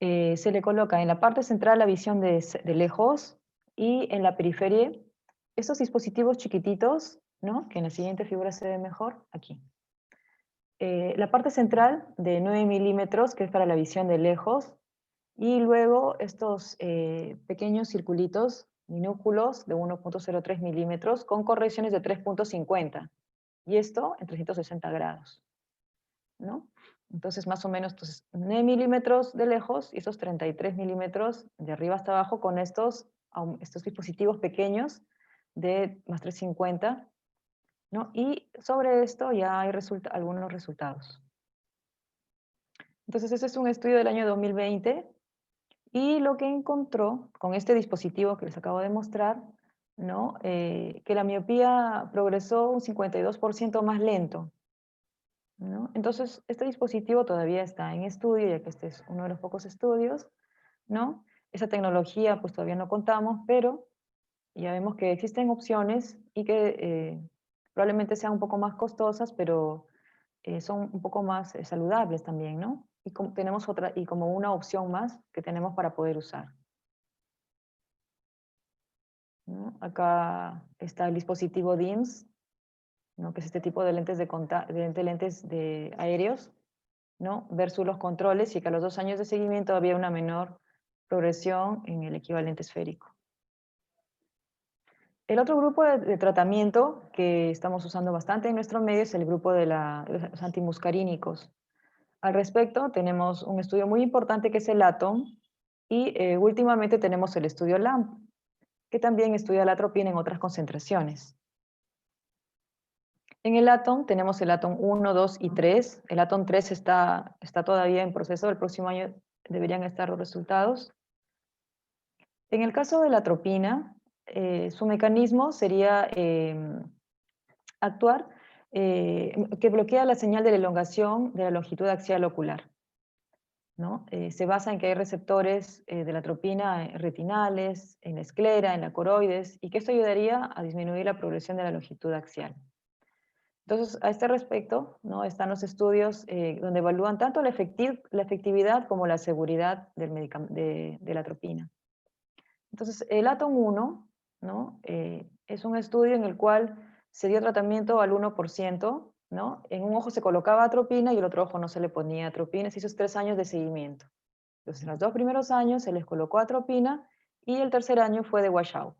se le coloca en la parte central la visión de lejos y en la periferia estos dispositivos chiquititos, ¿no? Que en la siguiente figura se ve mejor, aquí. La parte central de 9 milímetros, que es para la visión de lejos, y luego estos pequeños circulitos minúsculos de 1,03 milímetros con correcciones de 3,50, y esto en 360 grados, ¿no? Entonces, más o menos 9 milímetros de lejos y esos 33 milímetros de arriba hasta abajo con estos dispositivos pequeños de más 350, ¿no? Y sobre esto ya hay algunos resultados. Entonces, ese es un estudio del año 2020 y lo que encontró con este dispositivo que les acabo de mostrar, ¿no? Que la miopía progresó un 52% más lento, ¿no? Entonces, este dispositivo todavía está en estudio, ya que este es uno de los pocos estudios, ¿no? Esa tecnología pues todavía no contamos, pero ya vemos que existen opciones y que probablemente sean un poco más costosas, pero son un poco más saludables también, ¿no? Y tenemos como una opción más que tenemos para poder usar, ¿no? Acá está el dispositivo DIMS, ¿no? Que es este tipo de lentes de aéreos, ¿no? Versus los controles, y que a los 2 años de seguimiento había una menor progresión en el equivalente esférico. El otro grupo de tratamiento que estamos usando bastante en nuestro medio es el grupo de los antimuscarínicos. Al respecto, tenemos un estudio muy importante que es el ATOM, y últimamente tenemos el estudio LAMP, que también estudia la atropina en otras concentraciones. En el ATOM tenemos el ATOM 1, 2 y 3. El ATOM 3 está todavía en proceso, el próximo año deberían estar los resultados. En el caso de la atropina, su mecanismo sería actuar, que bloquea la señal de la elongación de la longitud axial ocular, ¿no? Se basa en que hay receptores de la atropina retinales, en la esclera, en la coroides, y que esto ayudaría a disminuir la progresión de la longitud axial. Entonces, a este respecto, ¿no? Están los estudios donde evalúan tanto la efectividad como la seguridad de la atropina. Entonces, el ATOM 1, ¿no? Es un estudio en el cual se dio tratamiento al 1%, ¿no? En un ojo se colocaba atropina y el otro ojo no se le ponía atropina. Se hizo 3 años de seguimiento. Entonces, en los 2 primeros años se les colocó atropina y el tercer año fue de washout.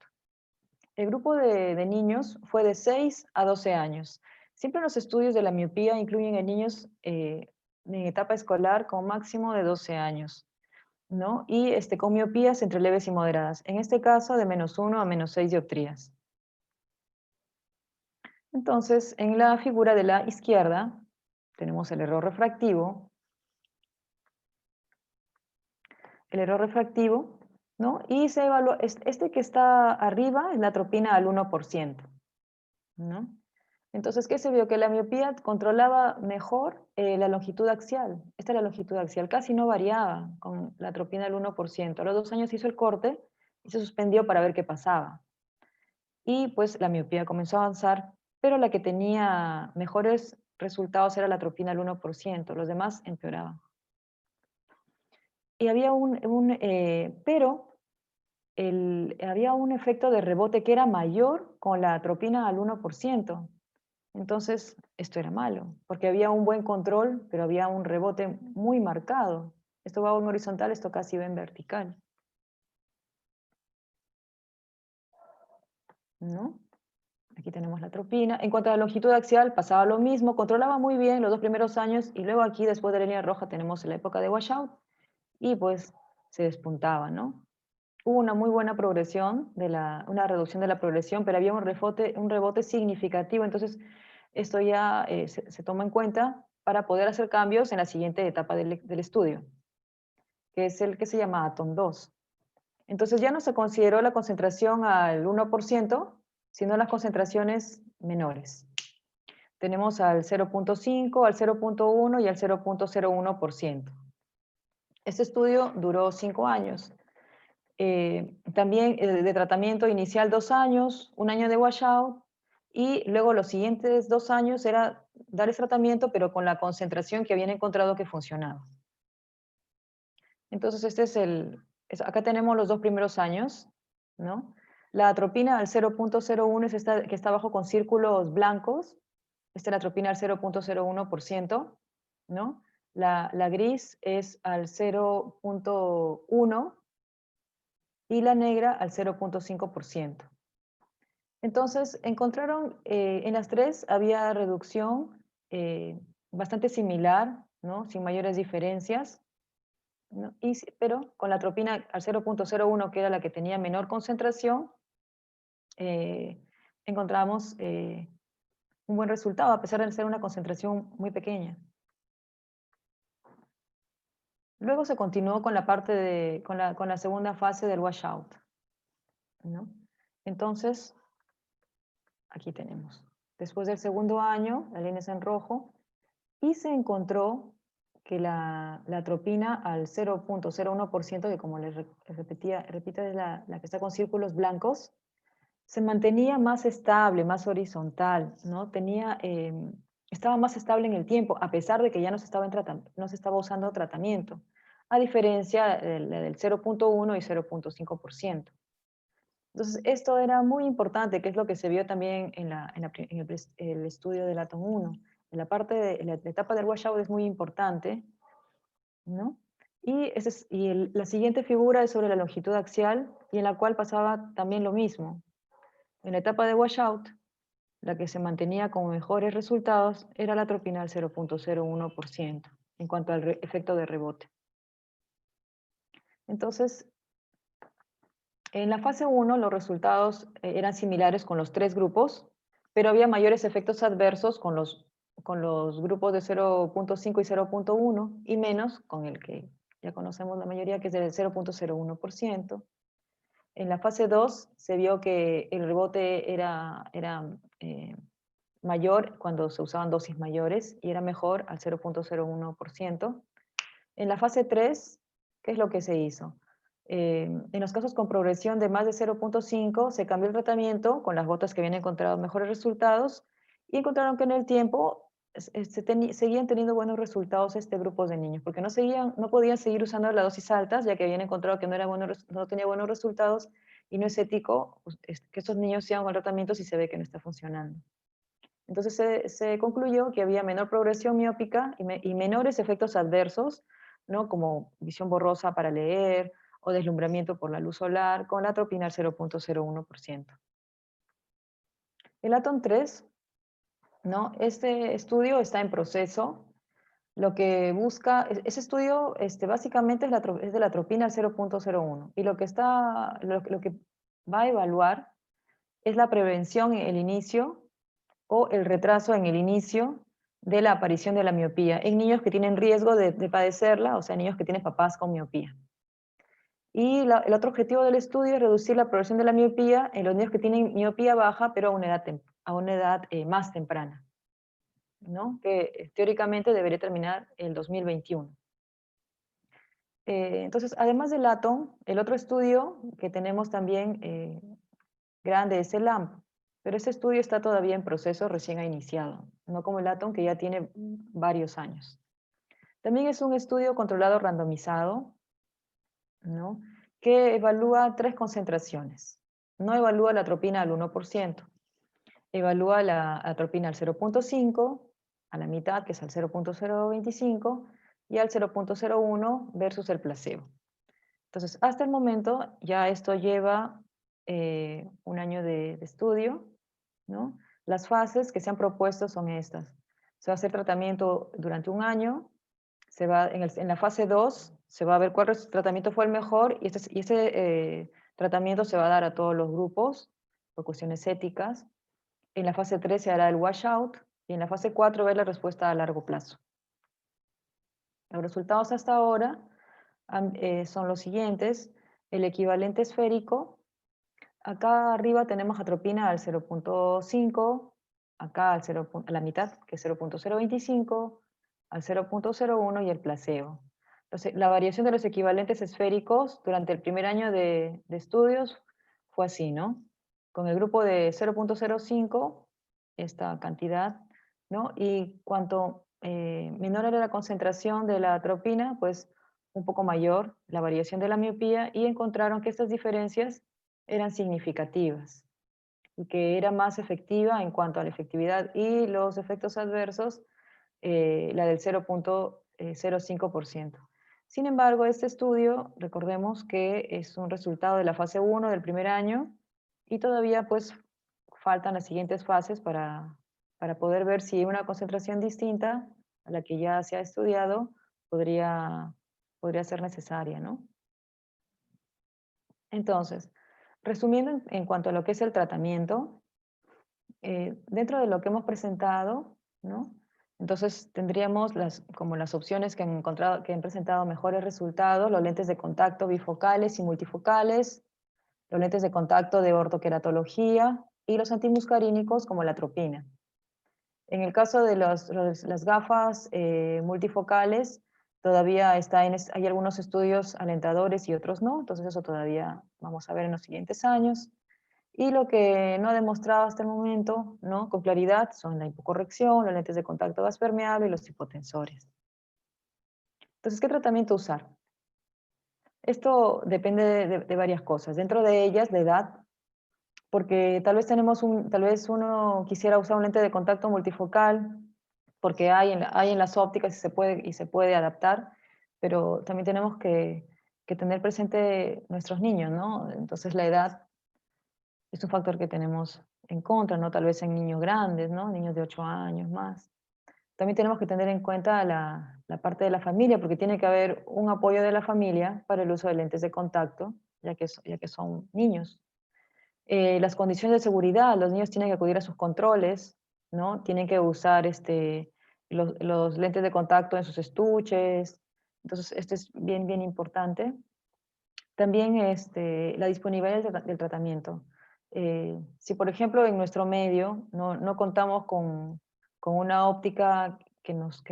El grupo de niños fue de 6 a 12 años. Siempre los estudios de la miopía incluyen a niños en etapa escolar con máximo de 12 años, ¿no? Y con miopías entre leves y moderadas. En este caso, de -1 a -6 dioptrías. Entonces, en la figura de la izquierda, tenemos el error refractivo. El error refractivo ¿no? Y se evaluó, este que está arriba es la atropina al 1%, ¿no? Entonces, ¿qué se vio? Que la miopía controlaba mejor la longitud axial. Esta es la longitud axial, casi no variaba con la atropina al 1%. A los 2 años hizo el corte y se suspendió para ver qué pasaba. Y pues la miopía comenzó a avanzar, pero la que tenía mejores resultados era la atropina al 1%, los demás empeoraban. Y había había un efecto de rebote que era mayor con la atropina al 1%. Entonces, esto era malo, porque había un buen control, pero había un rebote muy marcado. Esto va en horizontal, esto casi va en vertical, ¿no? Aquí tenemos la atropina. En cuanto a la longitud axial, pasaba lo mismo, controlaba muy bien los 2 primeros años, y luego aquí, después de la línea roja, tenemos la época de washout, y pues se despuntaba, ¿no? Hubo una muy buena progresión, una reducción de la progresión, pero había un rebote significativo. Entonces, esto ya se toma en cuenta para poder hacer cambios en la siguiente etapa del estudio, que es el que se llama ATOM 2. Entonces ya no se consideró la concentración al 1%, sino las concentraciones menores. Tenemos al 0.5, al 0.1 y al 0.01%. Este estudio duró 5 años. También de tratamiento inicial 2 años, 1 año de washout, y luego los siguientes 2 años era darles tratamiento, pero con la concentración que habían encontrado que funcionaba. Entonces acá tenemos los 2 primeros años, ¿no? La atropina al 0.01 es esta que está abajo con círculos blancos. Esta es la atropina al 0.01%, ¿no? La gris es al 0.1 y la negra al 0.5%. Entonces, encontraron en las tres había reducción bastante similar, ¿no? Sin mayores diferencias, ¿no? Pero con la atropina al 0.01, que era la que tenía menor concentración, encontramos un buen resultado, a pesar de ser una concentración muy pequeña. Luego se continuó con con la segunda fase del washout, ¿no? Entonces, aquí tenemos. Después del segundo año, la línea es en rojo, y se encontró que la atropina al 0.01%, que como les repito, es la que está con círculos blancos, se mantenía más estable, más horizontal, ¿no? Estaba más estable en el tiempo, a pesar de que ya no se estaba usando tratamiento, a diferencia del 0.1 y 0.5%. Entonces, esto era muy importante, que es lo que se vio también en el estudio del ATOM 1. En la parte de la etapa del washout es muy importante, ¿no? Y, la siguiente figura es sobre la longitud axial, y en la cual pasaba también lo mismo. En la etapa de washout, la que se mantenía con mejores resultados era la atropina al 0.01% en cuanto al efecto de rebote. Entonces, en la fase 1 los resultados eran similares con los 3 grupos, pero había mayores efectos adversos con los grupos de 0.5 y 0.1 y menos con el que ya conocemos la mayoría, que es del 0.01%. En la fase 2 se vio que el rebote era mayor cuando se usaban dosis mayores y era mejor al 0.01%. En la fase 3, ¿qué es lo que se hizo? En los casos con progresión de más de 0.5 se cambió el tratamiento con las gotas que habían encontrado mejores resultados, y encontraron que en el tiempo seguían teniendo buenos resultados grupos de niños, porque no podían seguir usando las dosis altas, ya que habían encontrado que no tenía buenos resultados, y no es ético que estos niños sigan con el tratamiento si se ve que no está funcionando. Entonces se concluyó que había menor progresión miópica y menores efectos adversos, ¿no? Como visión borrosa para leer o deslumbramiento por la luz solar, con la atropina al 0.01%. El ATOM 3, ¿no? Este estudio está en proceso. Lo que busca, ese estudio básicamente es de la atropina al 0.01, y lo que va a evaluar es la prevención en el inicio o el retraso en el inicio de la aparición de la miopía en niños que tienen riesgo de padecerla, o sea, niños que tienen papás con miopía. Y el otro objetivo del estudio es reducir la progresión de la miopía en los niños que tienen miopía baja, pero a una edad más temprana, ¿no? Que teóricamente debería terminar el 2021. Entonces, además del ATOM, el otro estudio que tenemos también grande es el LAMP, pero ese estudio está todavía en proceso, recién ha iniciado, no como el ATOM que ya tiene varios años. También es un estudio controlado randomizado, ¿no? Que evalúa 3 concentraciones. No evalúa la atropina al 1%, evalúa la atropina al 0.5, a la mitad, que es al 0.025, y al 0.01 versus el placebo. Entonces, hasta el momento ya esto lleva un año de estudio, ¿no? Las fases que se han propuesto son estas. Se va a hacer tratamiento durante un año, en la fase 2 se va a ver cuál tratamiento fue el mejor y ese tratamiento se va a dar a todos los grupos por cuestiones éticas. En la fase 3 se hará el washout y en la fase 4 ver la respuesta a largo plazo. Los resultados hasta ahora son los siguientes. El equivalente esférico, acá arriba tenemos atropina al 0.5, acá a la mitad, que es 0.025, al 0.01 y el placebo. Entonces, la variación de los equivalentes esféricos durante el primer año de estudios fue así, ¿no? Con el grupo de 0.05, esta cantidad, ¿no? Y cuanto menor era la concentración de la atropina, pues un poco mayor la variación de la miopía, y encontraron que estas diferencias eran significativas y que era más efectiva en cuanto a la efectividad y los efectos adversos, la del 0.05%. Sin embargo, este estudio, recordemos que es un resultado de la fase 1 del primer año y todavía pues faltan las siguientes fases para poder ver si una concentración distinta a la que ya se ha estudiado podría ser necesaria, ¿no? Entonces, resumiendo en cuanto a lo que es el tratamiento, dentro de lo que hemos presentado, ¿no? Entonces tendríamos como las opciones que han presentado mejores resultados: los lentes de contacto bifocales y multifocales, los lentes de contacto de ortoqueratología y los antimuscarínicos como la atropina. En el caso de las gafas multifocales, todavía hay algunos estudios alentadores y otros no, entonces eso todavía vamos a ver en los siguientes años. Y lo que no ha demostrado hasta el momento, ¿no?, con claridad, son la hipocorrección, los lentes de contacto gas permeable y los hipotensores. Entonces, ¿qué tratamiento usar? Esto depende de varias cosas. Dentro de ellas, la edad, porque tal vez uno quisiera usar un lente de contacto multifocal, porque hay en las ópticas y se puede adaptar, pero también tenemos que tener presente nuestros niños, ¿no? Entonces la edad es un factor que tenemos en contra, ¿no? Tal vez en niños grandes, ¿no? Niños de 8 años más. También tenemos que tener en cuenta la parte de la familia, porque tiene que haber un apoyo de la familia para el uso de lentes de contacto, ya que son niños. Las condiciones de seguridad: los niños tienen que acudir a sus controles, ¿no? Tienen que usar los lentes de contacto en sus estuches. Entonces, esto es bien, bien importante. También la disponibilidad del tratamiento. Si, por ejemplo, en nuestro medio no contamos con una óptica que nos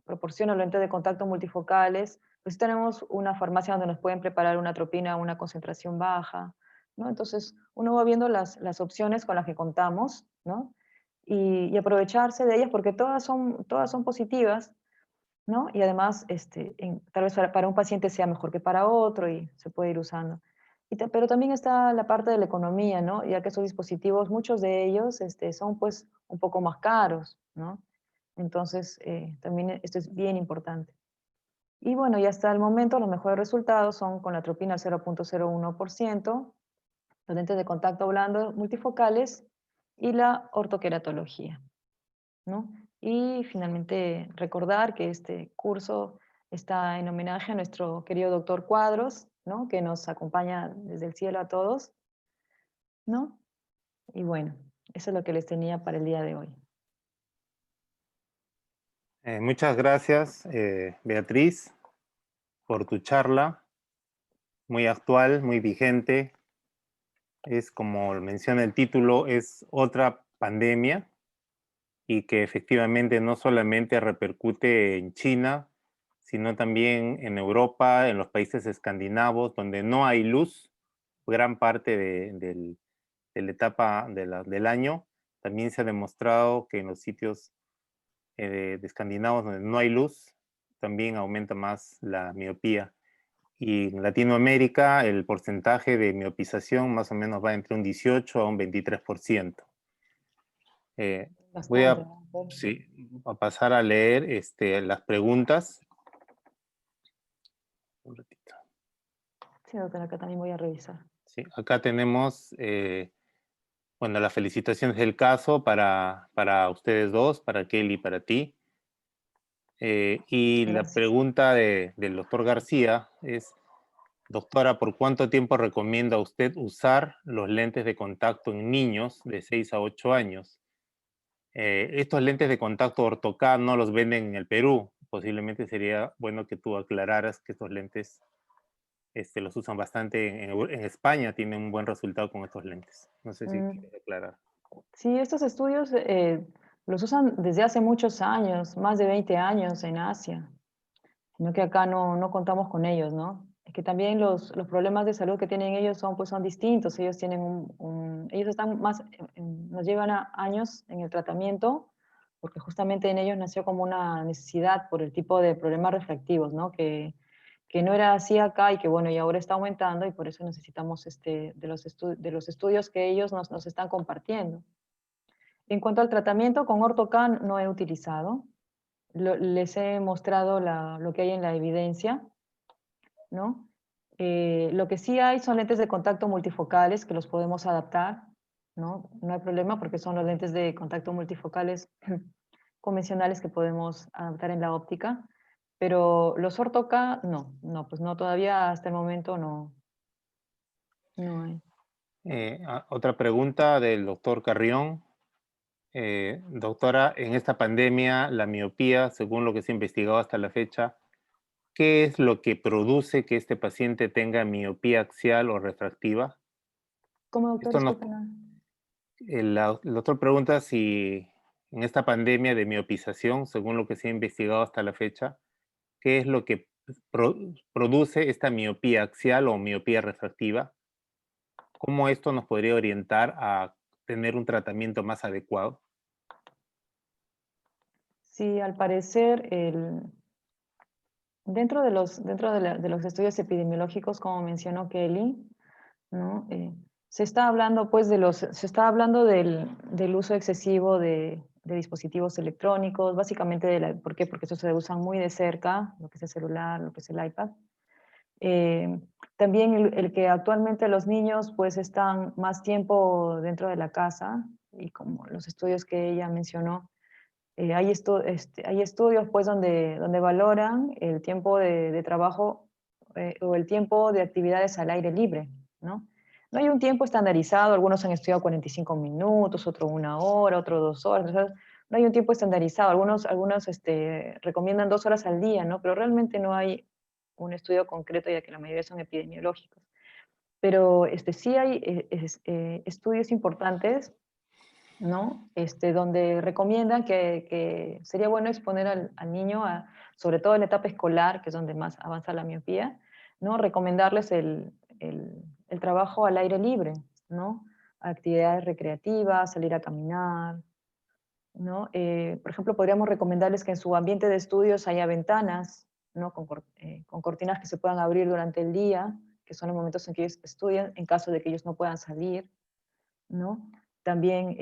proporciona lentes de contacto multifocales, pues tenemos una farmacia donde nos pueden preparar una atropina a una concentración baja, ¿no? Entonces, uno va viendo las opciones con las que contamos, ¿no? Y aprovecharse de ellas, porque todas son positivas, ¿no? Y además, tal vez para un paciente sea mejor que para otro y se puede ir usando. Pero también está la parte de la economía, ¿no? Ya que esos dispositivos, muchos de ellos son pues un poco más caros, ¿no? Entonces, también esto es bien importante. Y bueno, y hasta el momento los mejores resultados son con la atropina al 0.01%, los lentes de contacto blando multifocales y la ortoqueratología, ¿no? Y finalmente recordar que este curso está en homenaje a nuestro querido doctor Cuadros, ¿no?, que nos acompaña desde el cielo a todos, ¿no? Y bueno, eso es lo que les tenía para el día de hoy. Muchas gracias, Beatriz, por tu charla. muy actual, muy vigente. Es, como menciona el título, es otra pandemia y que efectivamente no solamente repercute en China, sino también en Europa, en los países escandinavos, donde no hay luz, gran parte de la etapa del año. También se ha demostrado que en los sitios de escandinavos donde no hay luz, también aumenta más la miopía. Y en Latinoamérica el porcentaje de miopización más o menos va entre un 18 a un 23%. Voy Bastante, a, ¿no? sí, a pasar a leer las preguntas. Un ratito. Sí, doctora, acá también voy a revisar. Sí, acá tenemos, bueno, las felicitaciones del caso para ustedes dos, para Kelly y para ti. Y la Gracias. pregunta del doctor García es, doctora, ¿por cuánto tiempo recomienda usted usar los lentes de contacto en niños de 6 a 8 años? Estos lentes de contacto Ortho-K no los venden en el Perú. Posiblemente sería bueno que tú aclararas que estos lentes los usan bastante en España, tienen un buen resultado con estos lentes. No sé si Mm, quieres aclarar. sí, estos estudios los usan desde hace muchos años, más de 20 años en Asia, sino que acá no contamos con ellos, ¿no? Es que también los problemas de salud que tienen ellos son, pues, son distintos. Ellos tienen ellos están más, nos llevan años en el tratamiento, porque justamente en ellos nació como una necesidad por el tipo de problemas refractivos, ¿no? Que no era así acá y que, bueno, y ahora está aumentando y por eso necesitamos de los estudios que ellos nos están compartiendo. En cuanto al tratamiento, con Ortocan no he utilizado. Les he mostrado lo que hay en la evidencia, ¿no? Lo que sí hay son lentes de contacto multifocales que los podemos adaptar, ¿no? No hay problema porque son los lentes de contacto multifocales convencionales que podemos adaptar en la óptica, pero los Ortoca no, pues no, todavía hasta el momento no hay. Otra pregunta del doctor Carrión. Doctora, en esta pandemia, la miopía, según lo que se ha investigado hasta la fecha, ¿qué es lo que produce que este paciente tenga miopía axial o refractiva? ¿Cómo, doctor? Esto nos, Disculpen. el doctor pregunta si en esta pandemia de miopización, según lo que se ha investigado hasta la fecha, ¿qué es lo que produce esta miopía axial o miopía refractiva? ¿Cómo esto nos podría orientar a tener un tratamiento más adecuado? Sí, al parecer, dentro de los estudios epidemiológicos, como mencionó Kelly, ¿no? Se está hablando, pues, se está hablando del uso excesivo de dispositivos electrónicos, básicamente ¿por qué? Porque estos se usan muy de cerca, lo que es el celular, lo que es el iPad. Eh, También el que actualmente los niños, pues, están más tiempo dentro de la casa, y como los estudios que ella mencionó, hay estudios, pues, donde valoran el tiempo de trabajo, o el tiempo de actividades al aire libre, ¿no? No hay un tiempo estandarizado, algunos han estudiado 45 minutos, otro 1 hora, otro 2 horas, o sea, no hay un tiempo estandarizado, algunos recomiendan 2 horas al día, ¿no? Pero realmente no hay un estudio concreto, ya que la mayoría son epidemiológicos. Pero sí hay estudios importantes, ¿no? Donde recomiendan que sería bueno exponer al niño, sobre todo en la etapa escolar, que es donde más avanza la miopía, ¿no? Recomendarles el trabajo al aire libre, ¿no? Actividades recreativas, salir a caminar, ¿no? Por ejemplo, podríamos recomendarles que en su ambiente de estudios haya ventanas, ¿no? Con cortinas que se puedan abrir durante el día, que son los momentos en que ellos estudian, en caso de que ellos no puedan salir, ¿no? También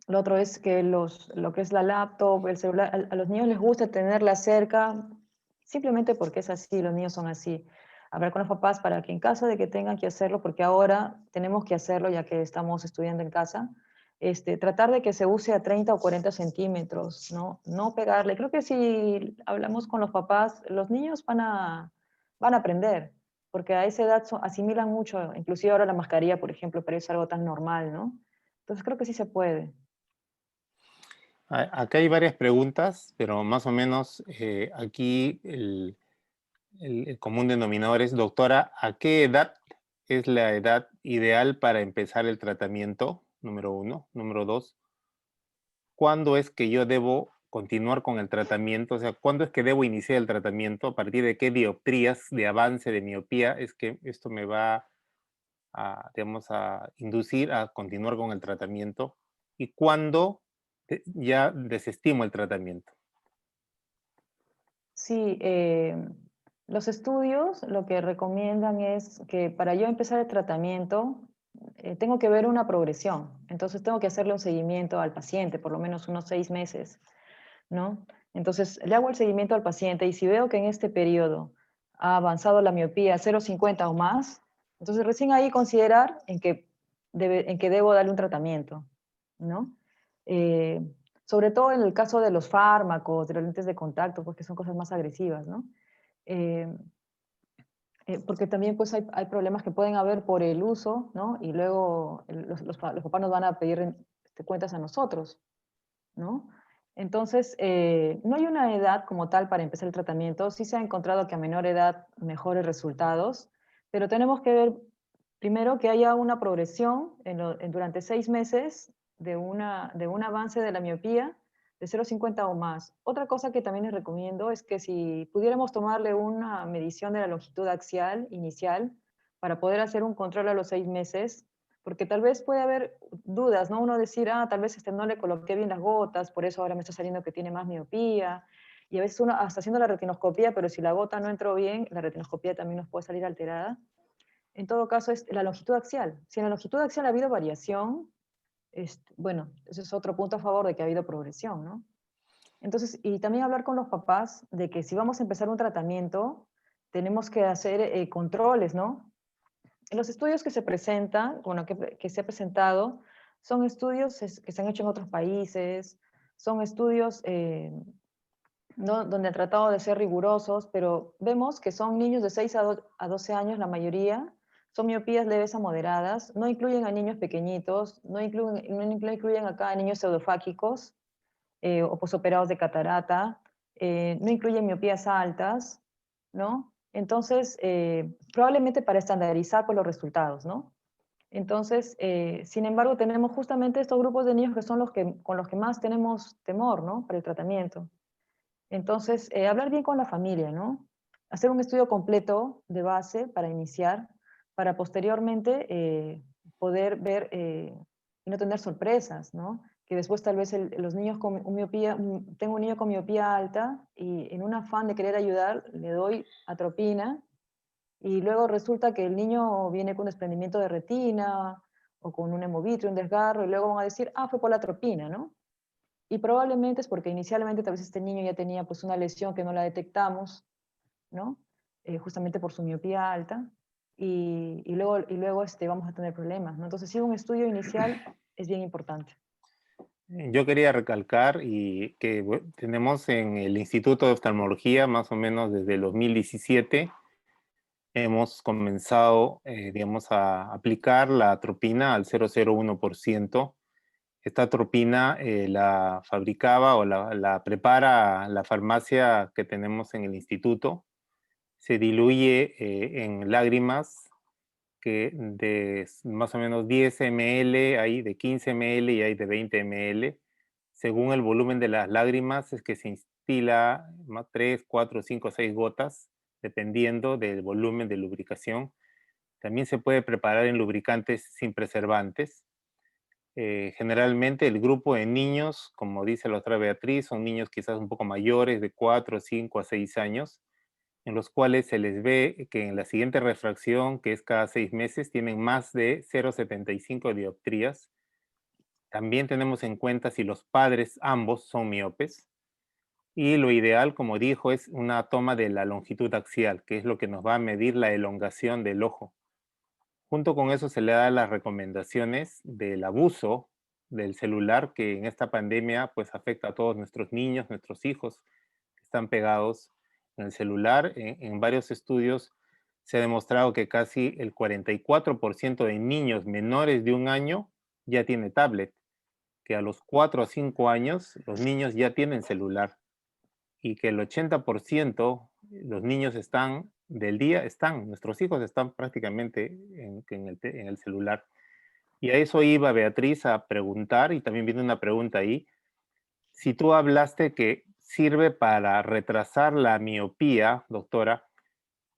lo otro es que lo que es la laptop, el celular, a los niños les gusta tenerla cerca, simplemente porque es así, los niños son así. Hablar con los papás para que en caso de que tengan que hacerlo, porque ahora tenemos que hacerlo ya que estamos estudiando en casa, tratar de que se use a 30 o 40 centímetros, ¿no? No pegarle. Creo que si hablamos con los papás, los niños van a aprender, porque a esa edad asimilan mucho, inclusive ahora la mascarilla, por ejemplo, pero es algo tan normal, ¿no? Entonces creo que sí se puede. Acá hay varias preguntas, pero más o menos aquí el común denominador es, doctora, ¿a qué edad es la edad ideal para empezar el tratamiento? Número 1. Número 2, ¿cuándo es que yo debo continuar con el tratamiento? O sea, ¿cuándo es que debo iniciar el tratamiento? ¿A partir de qué dioptrías de avance de miopía es que esto me va a, digamos, a inducir a continuar con el tratamiento? ¿Y cuándo ya desestimo el tratamiento? Sí, los estudios lo que recomiendan es que para yo empezar el tratamiento tengo que ver una progresión. Entonces tengo que hacerle un seguimiento al paciente, por lo menos unos 6 meses, ¿no? Entonces le hago el seguimiento al paciente y si veo que en este periodo ha avanzado la miopía a 0,50 o más, entonces recién ahí considerar en que debo darle un tratamiento, ¿no? Eh, Sobre todo en el caso de los fármacos, de los lentes de contacto, porque son cosas más agresivas, ¿no? Eh, Porque también pues hay problemas que pueden haber por el uso, ¿no? Y luego los papás nos van a pedir cuentas a nosotros, ¿no? Entonces, no hay una edad como tal para empezar el tratamiento. Sí se ha encontrado que a menor edad mejores resultados, pero tenemos que ver primero que haya una progresión durante 6 meses de un avance de la miopía de 0,50 o más. Otra cosa que también les recomiendo es que si pudiéramos tomarle una medición de la longitud axial inicial para poder hacer un control a los 6 meses, porque tal vez puede haber dudas, ¿no? Uno decir, tal vez no le coloqué bien las gotas, por eso ahora me está saliendo que tiene más miopía. Y a veces uno hasta haciendo la retinoscopía, pero si la gota no entró bien, la retinoscopía también nos puede salir alterada. En todo caso, es la longitud axial. Si en la longitud axial ha habido variación, bueno, ese es otro punto a favor de que ha habido progresión, ¿no? Entonces, y también hablar con los papás de que si vamos a empezar un tratamiento, tenemos que hacer controles, ¿no? Los estudios que se presentan, bueno, que se ha presentado, son estudios que se han hecho en otros países, son estudios ¿no? donde han tratado de ser rigurosos, pero vemos que son niños de 6 a 12 años la mayoría, son miopías leves a moderadas, no incluyen a niños pequeñitos, no incluyen acá a niños pseudofáquicos o posoperados de catarata, no incluyen miopías altas, ¿no? Entonces, probablemente para estandarizar por los resultados, ¿no? Entonces, sin embargo, tenemos justamente estos grupos de niños que son con los que más tenemos temor, ¿no? Para el tratamiento. Entonces, hablar bien con la familia, ¿no? Hacer un estudio completo de base para iniciar, para posteriormente poder ver y no tener sorpresas, ¿no? Que después tal vez los niños con miopía, tengo un niño con miopía alta y en un afán de querer ayudar le doy atropina y luego resulta que el niño viene con desprendimiento de retina o con un hemovitrio, un desgarro y luego van a decir, fue por la atropina, ¿no? Y probablemente es porque inicialmente tal vez este niño ya tenía pues una lesión que no la detectamos, ¿no? Justamente por su miopía alta, y luego vamos a tener problemas, ¿no? Entonces sí, un estudio inicial es bien importante. Yo quería recalcar y que tenemos en el Instituto de Oftalmología, más o menos desde el 2017, hemos comenzado, digamos, a aplicar la atropina al 0,01%. Esta atropina la fabricaba o la prepara la farmacia que tenemos en el instituto. Se diluye en lágrimas que de más o menos 10 ml, hay de 15 ml y hay de 20 ml. Según el volumen de las lágrimas es que se instila 3, 4, 5, 6 gotas, dependiendo del volumen de lubricación. También se puede preparar en lubricantes sin preservantes. Generalmente el grupo de niños, como dice la otra Beatriz, son niños quizás un poco mayores, de 4, 5 a 6 años, en los cuales se les ve que en la siguiente refracción, que es cada 6 meses, tienen más de 0,75 dioptrías. También tenemos en cuenta si los padres ambos son miopes. Y lo ideal, como dijo, es una toma de la longitud axial, que es lo que nos va a medir la elongación del ojo. Junto con eso se le da las recomendaciones del abuso del celular, que en esta pandemia pues afecta a todos nuestros niños, nuestros hijos, que están pegados en el celular. En varios estudios se ha demostrado que casi el 44% de niños menores de 1 año ya tiene tablet, que a los 4 a 5 años los niños ya tienen celular y que el 80% los niños están del día, nuestros hijos están prácticamente en el celular. Y a eso iba Beatriz a preguntar, y también viene una pregunta ahí. Si tú hablaste que sirve para retrasar la miopía, doctora,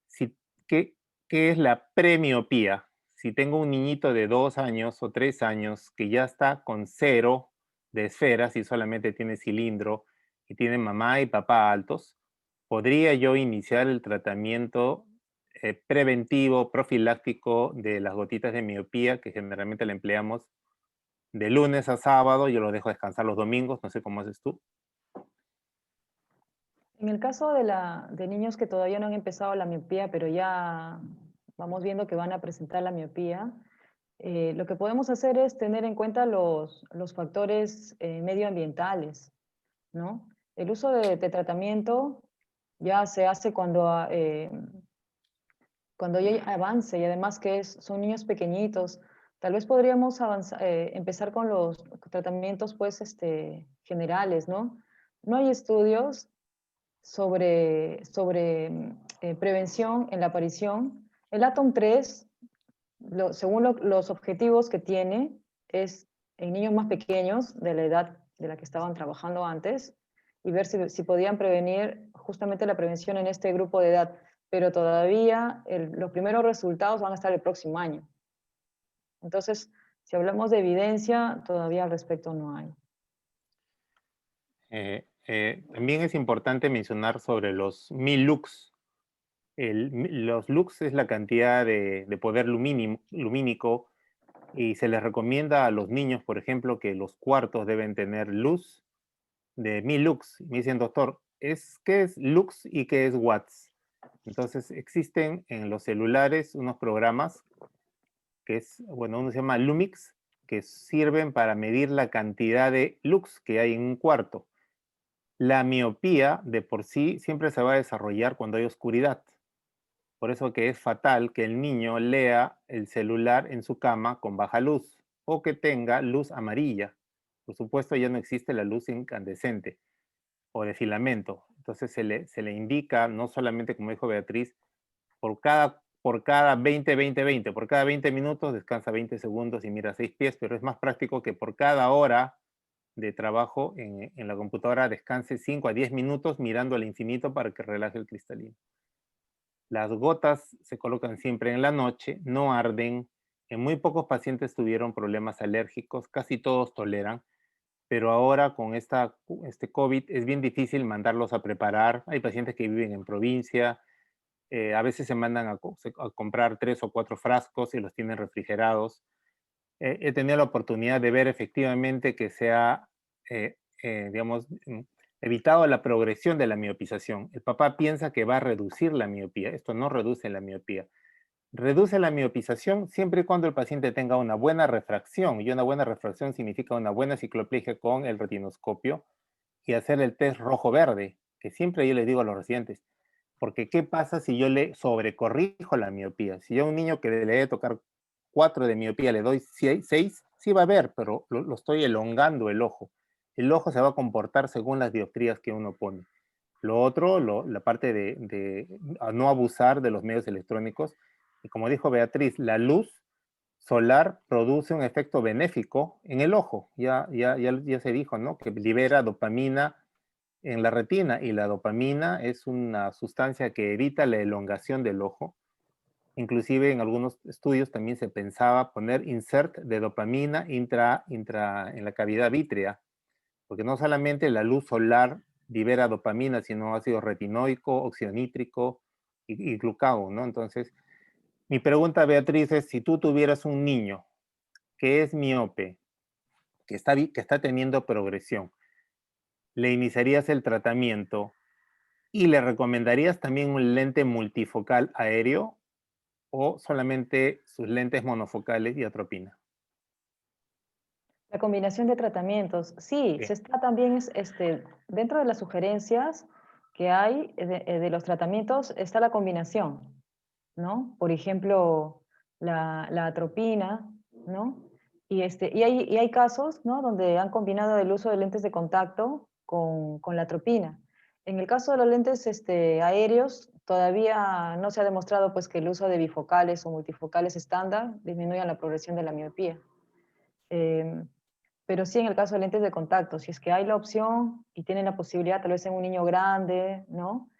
si, ¿qué, qué es la premiopía? Si tengo un niñito de 2 años o 3 años que ya está con 0 de esferas y solamente tiene cilindro y tiene mamá y papá altos, ¿podría yo iniciar el tratamiento preventivo, profiláctico de las gotitas de miopía que generalmente la empleamos de lunes a sábado? Yo lo dejo descansar los domingos, no sé cómo haces tú. En el caso de niños que todavía no han empezado la miopía, pero ya vamos viendo que van a presentar la miopía, lo que podemos hacer es tener en cuenta los factores medioambientales, ¿no? El uso de tratamiento ya se hace cuando ya hay avance, y además que son niños pequeñitos. Tal vez podríamos empezar con los tratamientos pues, generales, ¿no? No hay estudios sobre prevención en la aparición. El Atom 3, según los objetivos que tiene, es en niños más pequeños, de la edad de la que estaban trabajando antes, y ver si podían prevenir justamente la prevención en este grupo de edad. Pero todavía los primeros resultados van a estar el próximo año. Entonces, si hablamos de evidencia, todavía al respecto no hay. También es importante mencionar sobre los 1000 lux. Los lux es la cantidad de poder lumínico, y se les recomienda a los niños, por ejemplo, que los cuartos deben tener luz de 1000 lux. Me dicen, doctor, ¿qué es lux y qué es watts? Entonces, existen en los celulares unos programas bueno, uno se llama Lumix, que sirven para medir la cantidad de lux que hay en un cuarto. La miopía de por sí siempre se va a desarrollar cuando hay oscuridad. Por eso que es fatal que el niño lea el celular en su cama con baja luz o que tenga luz amarilla. Por supuesto, ya no existe la luz incandescente o de filamento. Entonces se le indica, no solamente como dijo Beatriz, por cada 20, 20, 20, por cada 20 minutos descansa 20 segundos y mira 6 pies, pero es más práctico que por cada hora de trabajo en la computadora descanse 5 a 10 minutos mirando al infinito para que relaje el cristalino. Las gotas se colocan siempre en la noche, no arden. En muy pocos pacientes tuvieron problemas alérgicos, casi todos toleran, pero ahora con este COVID es bien difícil mandarlos a preparar. Hay pacientes que viven en provincia, a veces se mandan a comprar 3 o 4 frascos y los tienen refrigerados. He tenido la oportunidad de ver efectivamente que se ha, digamos, evitado la progresión de la miopización. El papá piensa que va a reducir la miopía. Esto no reduce la miopía. Reduce la miopización siempre y cuando el paciente tenga una buena refracción, y una buena refracción significa una buena cicloplegia con el retinoscopio y hacer el test rojo-verde, que siempre yo les digo a los residentes, porque ¿qué pasa si yo le sobrecorrijo la miopía? Si yo a un niño que le debe tocar 4 de miopía le doy 6, sí va a ver, pero lo estoy elongando el ojo. El ojo se va a comportar según las dioptrías que uno pone. Lo otro, la parte de no abusar de los medios electrónicos. Y como dijo Beatriz, la luz solar produce un efecto benéfico en el ojo. Ya se dijo, ¿no? Que libera dopamina en la retina, y la dopamina es una sustancia que evita la elongación del ojo. Inclusive en algunos estudios también se pensaba poner insert de dopamina en la cavidad vítrea, porque no solamente la luz solar libera dopamina, sino ácido retinoico, óxido nítrico y glucagón, ¿no? Entonces, mi pregunta, Beatriz, es si tú tuvieras un niño que es miope, que está teniendo progresión, ¿le iniciarías el tratamiento y le recomendarías también un lente multifocal aéreo o solamente sus lentes monofocales y atropina? La combinación de tratamientos, sí, Sí. se está también, dentro de las sugerencias que hay de los tratamientos, está la combinación, ¿no? Por ejemplo, la atropina, ¿no? Y hay casos, ¿no? Donde han combinado el uso de lentes de contacto con la atropina. En el caso de los lentes aéreos, todavía no se ha demostrado pues, que el uso de bifocales o multifocales estándar disminuyan la progresión de la miopía. Em, pero sí en el caso de lentes de contacto, si es que hay la opción y tienen la posibilidad, tal vez en un niño grande, ¿no?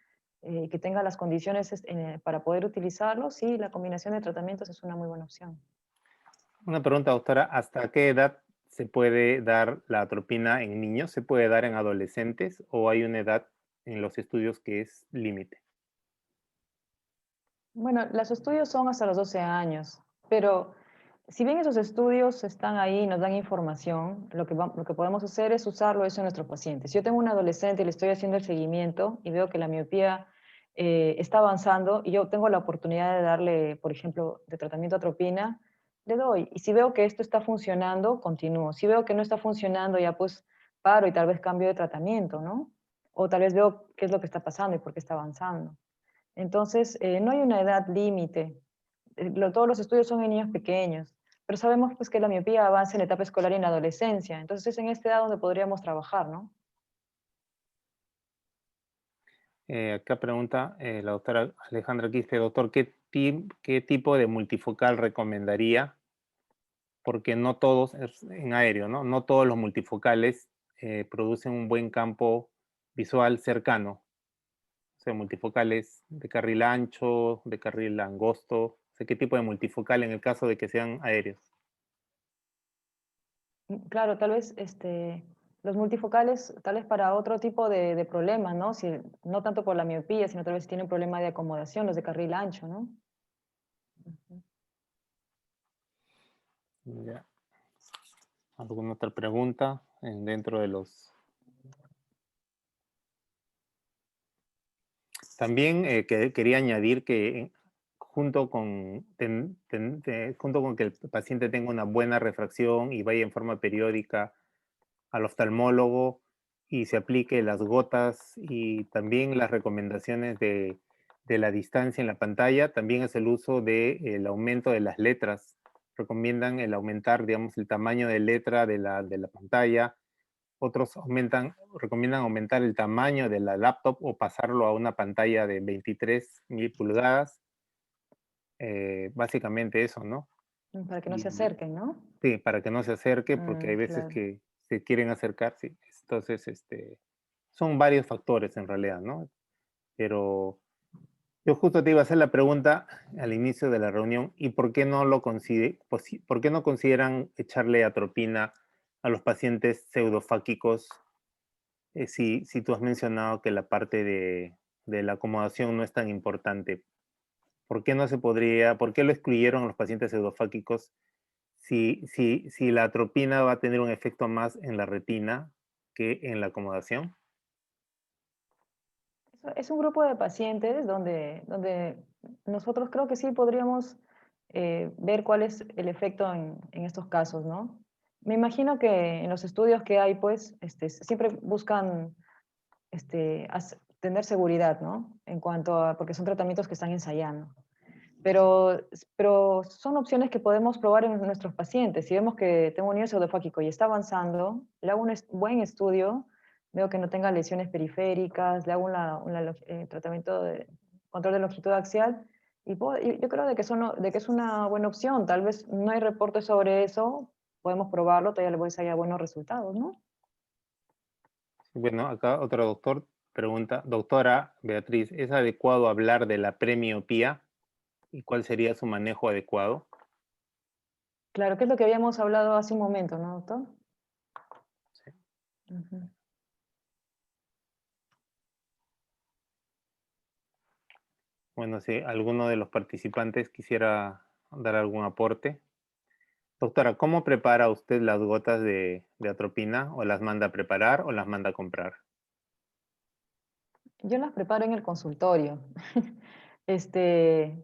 Que tenga las condiciones para poder utilizarlo, sí, la combinación de tratamientos es una muy buena opción. Una pregunta, doctora, ¿hasta qué edad se puede dar la atropina en niños? ¿Se puede dar en adolescentes o hay una edad en los estudios que es límite? Bueno, los estudios son hasta los 12 años, pero si bien esos estudios están ahí y nos dan información, lo que podemos hacer es usarlo eso en nuestros pacientes. Si yo tengo un adolescente y le estoy haciendo el seguimiento y veo que la miopía está avanzando y yo tengo la oportunidad de darle, por ejemplo, de tratamiento atropina, le doy. Y si veo que esto está funcionando, continúo. Si veo que no está funcionando, ya pues paro y tal vez cambio de tratamiento, ¿no? O tal vez veo qué es lo que está pasando y por qué está avanzando. Entonces, no hay una edad límite. Todos los estudios son en niños pequeños, pero sabemos pues, que la miopía avanza en la etapa escolar y en la adolescencia. Entonces, es en esta edad donde podríamos trabajar, ¿no? Acá pregunta la doctora Alejandra Quispe, doctor, ¿qué tipo de multifocal recomendaría? Porque no todos, en aéreo, ¿no? No todos los multifocales producen un buen campo visual cercano. O sea, multifocales de carril ancho, de carril angosto. O sea, ¿qué tipo de multifocal en el caso de que sean aéreos? Claro, tal vez los multifocales, tal vez para otro tipo de problemas, ¿no? Si, no tanto por la miopía, sino tal vez si tienen problema de acomodación, los de carril ancho, ¿no? Ujú. Ya. ¿Alguna otra pregunta dentro de los... También quería añadir que junto con, junto con que el paciente tenga una buena refracción y vaya en forma periódica al oftalmólogo y se aplique las gotas y también las recomendaciones de la distancia en la pantalla, también es el uso del aumento de las letras. Recomiendan el aumentar, digamos, el tamaño de letra de la pantalla. Otros recomiendan aumentar el tamaño de la laptop o pasarlo a una pantalla de 23.000 pulgadas. Básicamente eso, ¿no? Para que no se Y acerquen, ¿no? sí, para que no se acerque, porque hay veces Claro. que se quieren acercar, sí. Entonces, son varios factores en realidad, ¿no? Pero yo justo te iba a hacer la pregunta al inicio de la reunión, ¿y por qué no por qué no consideran echarle atropina a los pacientes pseudofáquicos si tú has mencionado que la parte de la acomodación no es tan importante? ¿Por qué no se podría, por qué lo excluyeron a los pacientes pseudofáquicos si la atropina va a tener un efecto más en la retina que en la acomodación? Es un grupo de pacientes donde nosotros creo que sí podríamos ver cuál es el efecto en estos casos, ¿no? Me imagino que en los estudios que hay, pues, siempre buscan tener seguridad, ¿no? En cuanto a, porque son tratamientos que están ensayando. Pero son opciones que podemos probar en nuestros pacientes. Si vemos que tengo un niño pseudofáquico y está avanzando, le hago un buen estudio, veo que no tenga lesiones periféricas, le hago un tratamiento de control de longitud axial, y yo creo de que es una buena opción. Tal vez no hay reportes sobre eso, podemos probarlo, todavía le voy a salir buenos resultados, ¿no? Bueno, acá otro doctor pregunta, doctora Beatriz, ¿es adecuado hablar de la premiopía y cuál sería su manejo adecuado? Claro, que es lo que habíamos hablado hace un momento, ¿no, doctor? Sí. Ujú. Bueno, si alguno de los participantes quisiera dar algún aporte. Doctora, ¿cómo prepara usted las gotas de atropina? ¿O las manda a preparar o las manda a comprar? Yo las preparo en el consultorio. Este,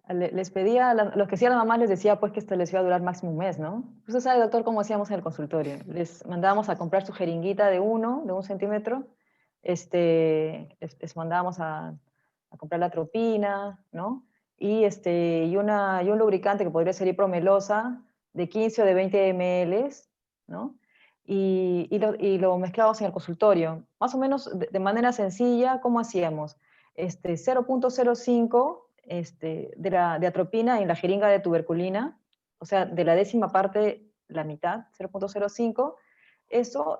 les pedía, los que hacían la mamá les decía pues que esto les iba a durar máximo un mes, ¿no? Usted sabe, doctor, cómo hacíamos en el consultorio. Les mandábamos a comprar su jeringuita de 1 centímetro, les mandábamos a comprar la atropina, ¿no? Y un lubricante que podría ser hipromelosa de 15 o de 20 ml, ¿no? y lo mezclábamos en el consultorio. Más o menos de manera sencilla, ¿cómo hacíamos? 0.05 de atropina en la jeringa de tuberculina, o sea, de la décima parte, la mitad, 0.05, eso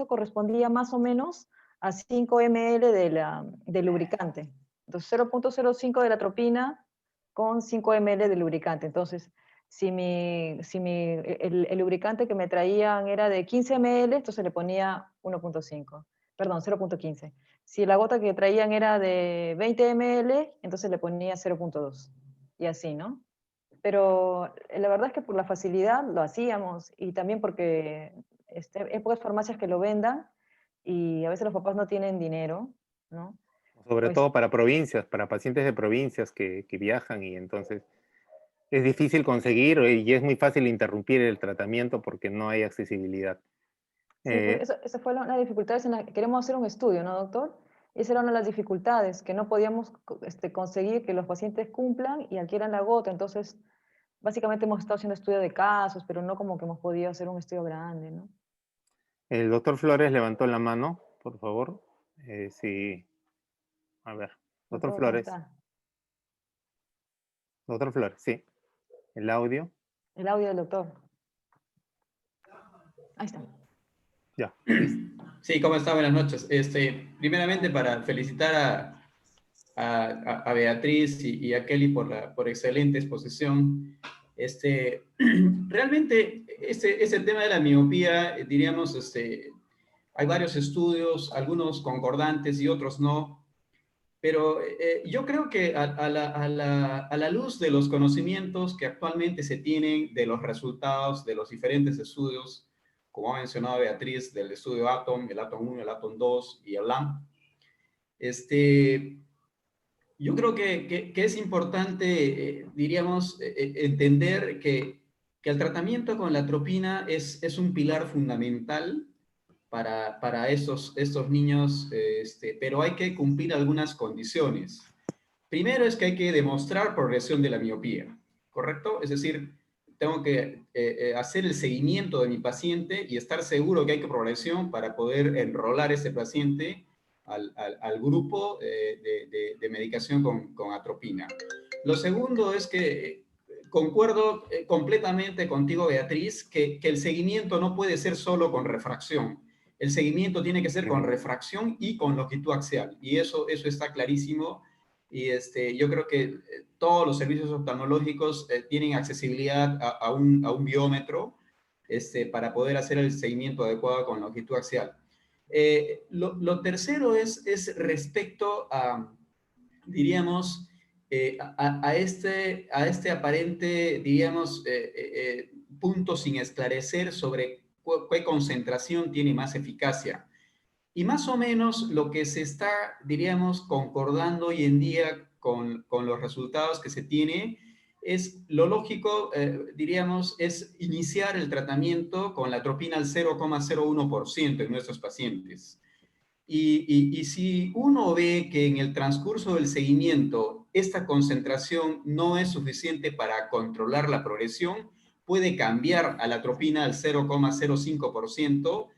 correspondía más o menos a 5 ml de lubricante. Entonces, 0.05 de la atropina con 5 ml de lubricante. Entonces, si el lubricante que me traían era de 15 ml, entonces le ponía 1.5, perdón, 0.15. Si la gota que traían era de 20 ml, entonces le ponía 0.2. Y así, ¿no? Pero la verdad es que por la facilidad lo hacíamos y también porque hay pocas farmacias que lo vendan y a veces los papás no tienen dinero, ¿no? Sobre Pues todo para provincias, para pacientes de provincias que viajan y entonces es difícil conseguir y es muy fácil interrumpir el tratamiento porque no hay accesibilidad. sí, pues esa fue una de las dificultades en la que queremos hacer un estudio, ¿no, doctor? Esa era una de las dificultades, que no podíamos conseguir que los pacientes cumplan y adquieran la gota. Entonces, básicamente hemos estado haciendo estudio de casos, pero no como que hemos podido hacer un estudio grande, ¿no? El doctor Flores levantó la mano, por favor. Sí, a ver. Doctor Doctor, ¿cómo Flores. está? Doctor Flores, sí. El audio. El audio del doctor. Ahí está. Ya, listo. Sí, ¿cómo está? Buenas noches. Primeramente para felicitar a Beatriz y a Kelly por excelente exposición. Realmente, ese tema de la miopía, diríamos, hay varios estudios, algunos concordantes y otros no, pero yo creo que a la luz de los conocimientos que actualmente se tienen de los resultados de los diferentes estudios, como ha mencionado Beatriz, del estudio ATOM, el ATOM 1, el ATOM 2 y el LAM, yo creo que es importante, diríamos, entender que el tratamiento con la atropina es un pilar fundamental para estos niños, pero hay que cumplir algunas condiciones. Primero es que hay que demostrar progresión de la miopía, ¿correcto? Es decir, tengo que hacer el seguimiento de mi paciente y estar seguro que hay progresión para poder enrolar a ese paciente al grupo de medicación con atropina. Lo segundo es que concuerdo completamente contigo, Beatriz, que el seguimiento no puede ser solo con refracción. El seguimiento tiene que ser con refracción y con longitud axial. Y eso está clarísimo. Y yo creo que todos los servicios oftalmológicos tienen accesibilidad a un biómetro para poder hacer el seguimiento adecuado con longitud axial. Lo tercero es respecto a, diríamos, a este aparente, diríamos, punto sin esclarecer sobre qué concentración tiene más eficacia. Y más o menos lo que se está, diríamos, concordando hoy en día con los resultados que se tiene es lo lógico, diríamos, es iniciar el tratamiento con la atropina al 0,01% en nuestros pacientes. Y si uno ve que en el transcurso del seguimiento esta concentración no es suficiente para controlar la progresión, puede cambiar a la atropina al 0,05%,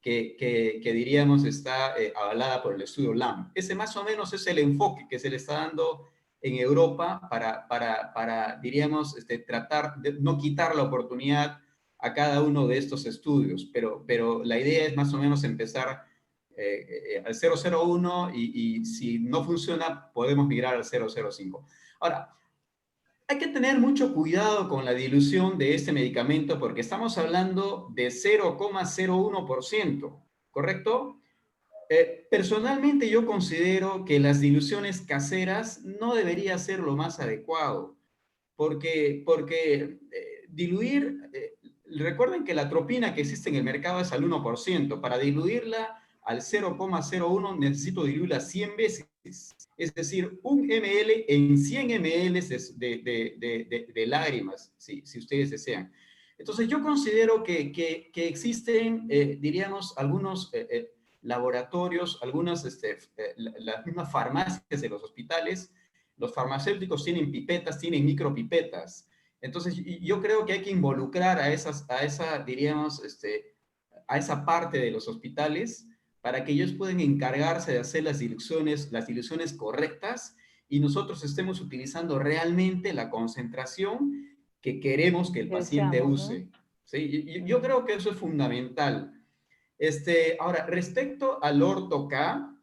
que diríamos está avalada por el estudio LAM. Ese más o menos es el enfoque que se le está dando en Europa para diríamos, tratar de no quitar la oportunidad a cada uno de estos estudios, pero la idea es más o menos empezar al 001 y si no funciona podemos migrar al 005. Ahora, hay que tener mucho cuidado con la dilución de este medicamento porque estamos hablando de 0,01%, ¿correcto? Personalmente yo considero que las diluciones caseras no debería ser lo más adecuado, porque diluir, recuerden que la atropina que existe en el mercado es al 1%, para diluirla al 0,01 necesito diluirla 100 veces, es decir, 1 ml en 100 ml de lágrimas, si ustedes desean. Entonces yo considero que existen, diríamos, algunos laboratorios, algunas, las mismas farmacias de los hospitales, los farmacéuticos tienen pipetas, tienen micropipetas, Entonces, yo creo que hay que involucrar diríamos, a esa parte de los hospitales para que ellos puedan encargarse de hacer las diluciones correctas y nosotros estemos utilizando realmente la concentración que queremos que el Que paciente deseamos, ¿no? use. ¿Sí? Yo creo que eso es fundamental. Ahora, respecto al orto-K,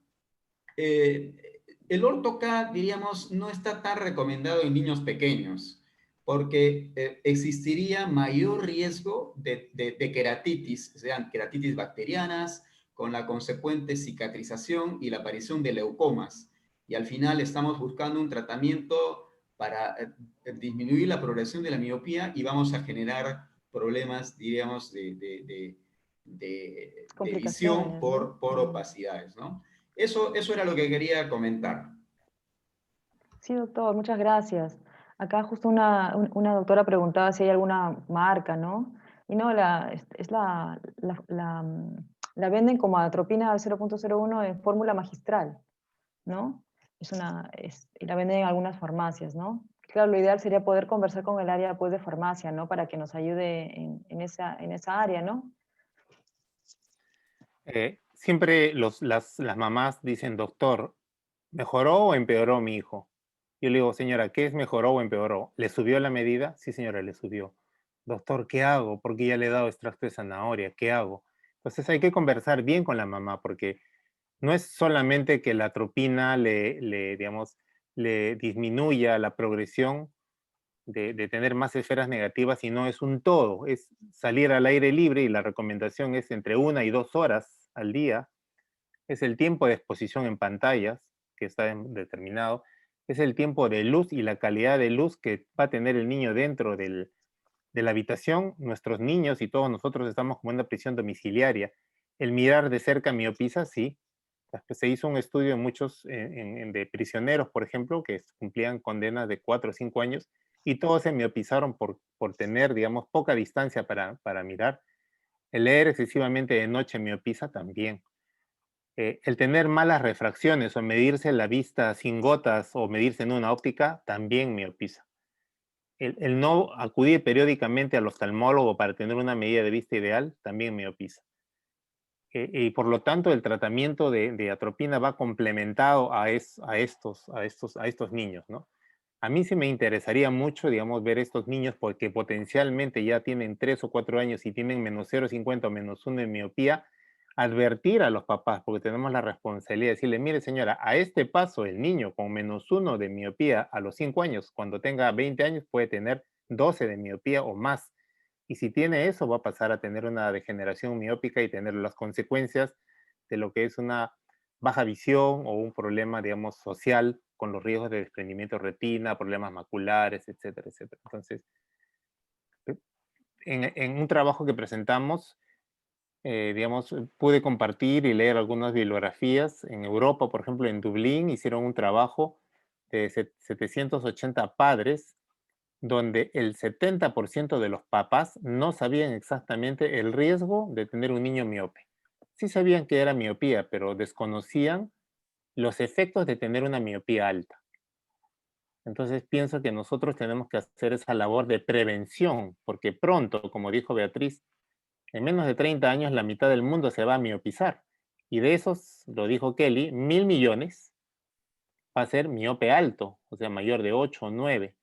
el orto-K, diríamos, no está tan recomendado en niños pequeños, porque existiría mayor riesgo de queratitis, sean queratitis bacterianas, con la consecuente cicatrización y la aparición de leucomas. Y al final estamos buscando un tratamiento para disminuir la progresión de la miopía y vamos a generar problemas, diríamos, de visión Complicaciones, ¿no? por opacidades, ¿no? Eso era lo que quería comentar. Sí, doctor, muchas gracias. Acá justo una doctora preguntaba si hay alguna marca, ¿no? Y no, la venden como atropina al 0.01 en fórmula magistral, ¿no? Y la venden en algunas farmacias, ¿no? Claro, lo ideal sería poder conversar con el área pues, de farmacia, ¿no? Para que nos ayude en esa área, ¿no? Siempre las mamás dicen, doctor, ¿mejoró o empeoró mi hijo? Yo le digo, señora, ¿qué es mejoró o empeoró? ¿Le subió la medida? Sí, señora, le subió. Doctor, ¿qué hago? Porque ya le he dado extracto de zanahoria, ¿qué hago? Entonces hay que conversar bien con la mamá porque no es solamente que la atropina digamos, le disminuya la progresión de tener más esferas negativas, sino es un todo, es salir al aire libre y la recomendación es entre 1 y 2 horas al día, es el tiempo de exposición en pantallas, que está determinado, es el tiempo de luz y la calidad de luz que va a tener el niño dentro de la habitación. Nuestros niños y todos nosotros estamos como en una prisión domiciliaria. El mirar de cerca miopiza, sí. Se hizo un estudio en muchos de prisioneros, por ejemplo, que cumplían condenas de 4 o 5 años y todos se miopizaron por tener, digamos, poca distancia para mirar. El leer excesivamente de noche miopiza también. El tener malas refracciones o medirse la vista sin gotas o medirse en una óptica también miopiza. El no acudir periódicamente al oftalmólogo para tener una medida de vista ideal también miopiza. Y por lo tanto el tratamiento de atropina va complementado a estos niños, ¿no? A mí sí me interesaría mucho, digamos, ver estos niños porque potencialmente ya tienen 3 o 4 años y tienen menos 0,50 o menos 1 en miopía, advertir a los papás, porque tenemos la responsabilidad de decirle, mire señora, a este paso el niño con menos 1 de miopía a los 5 años, cuando tenga 20 años puede tener 12 de miopía o más. Y si tiene eso, va a pasar a tener una degeneración miópica y tener las consecuencias de lo que es una baja visión o un problema, digamos, social con los riesgos de desprendimiento de retina, problemas maculares, etcétera, etcétera. Entonces, en un trabajo que presentamos, digamos, pude compartir y leer algunas bibliografías. En Europa, por ejemplo, en Dublín, hicieron un trabajo de 780 padres donde el 70% de los papás no sabían exactamente el riesgo de tener un niño miope. Sí sabían que era miopía, pero desconocían los efectos de tener una miopía alta. Entonces pienso que nosotros tenemos que hacer esa labor de prevención, porque pronto, como dijo Beatriz, en menos de 30 años la mitad del mundo se va a miopizar. Y de esos, lo dijo Kelly, 1.000 millones va a ser miope alto, o sea, mayor de 8 o 9.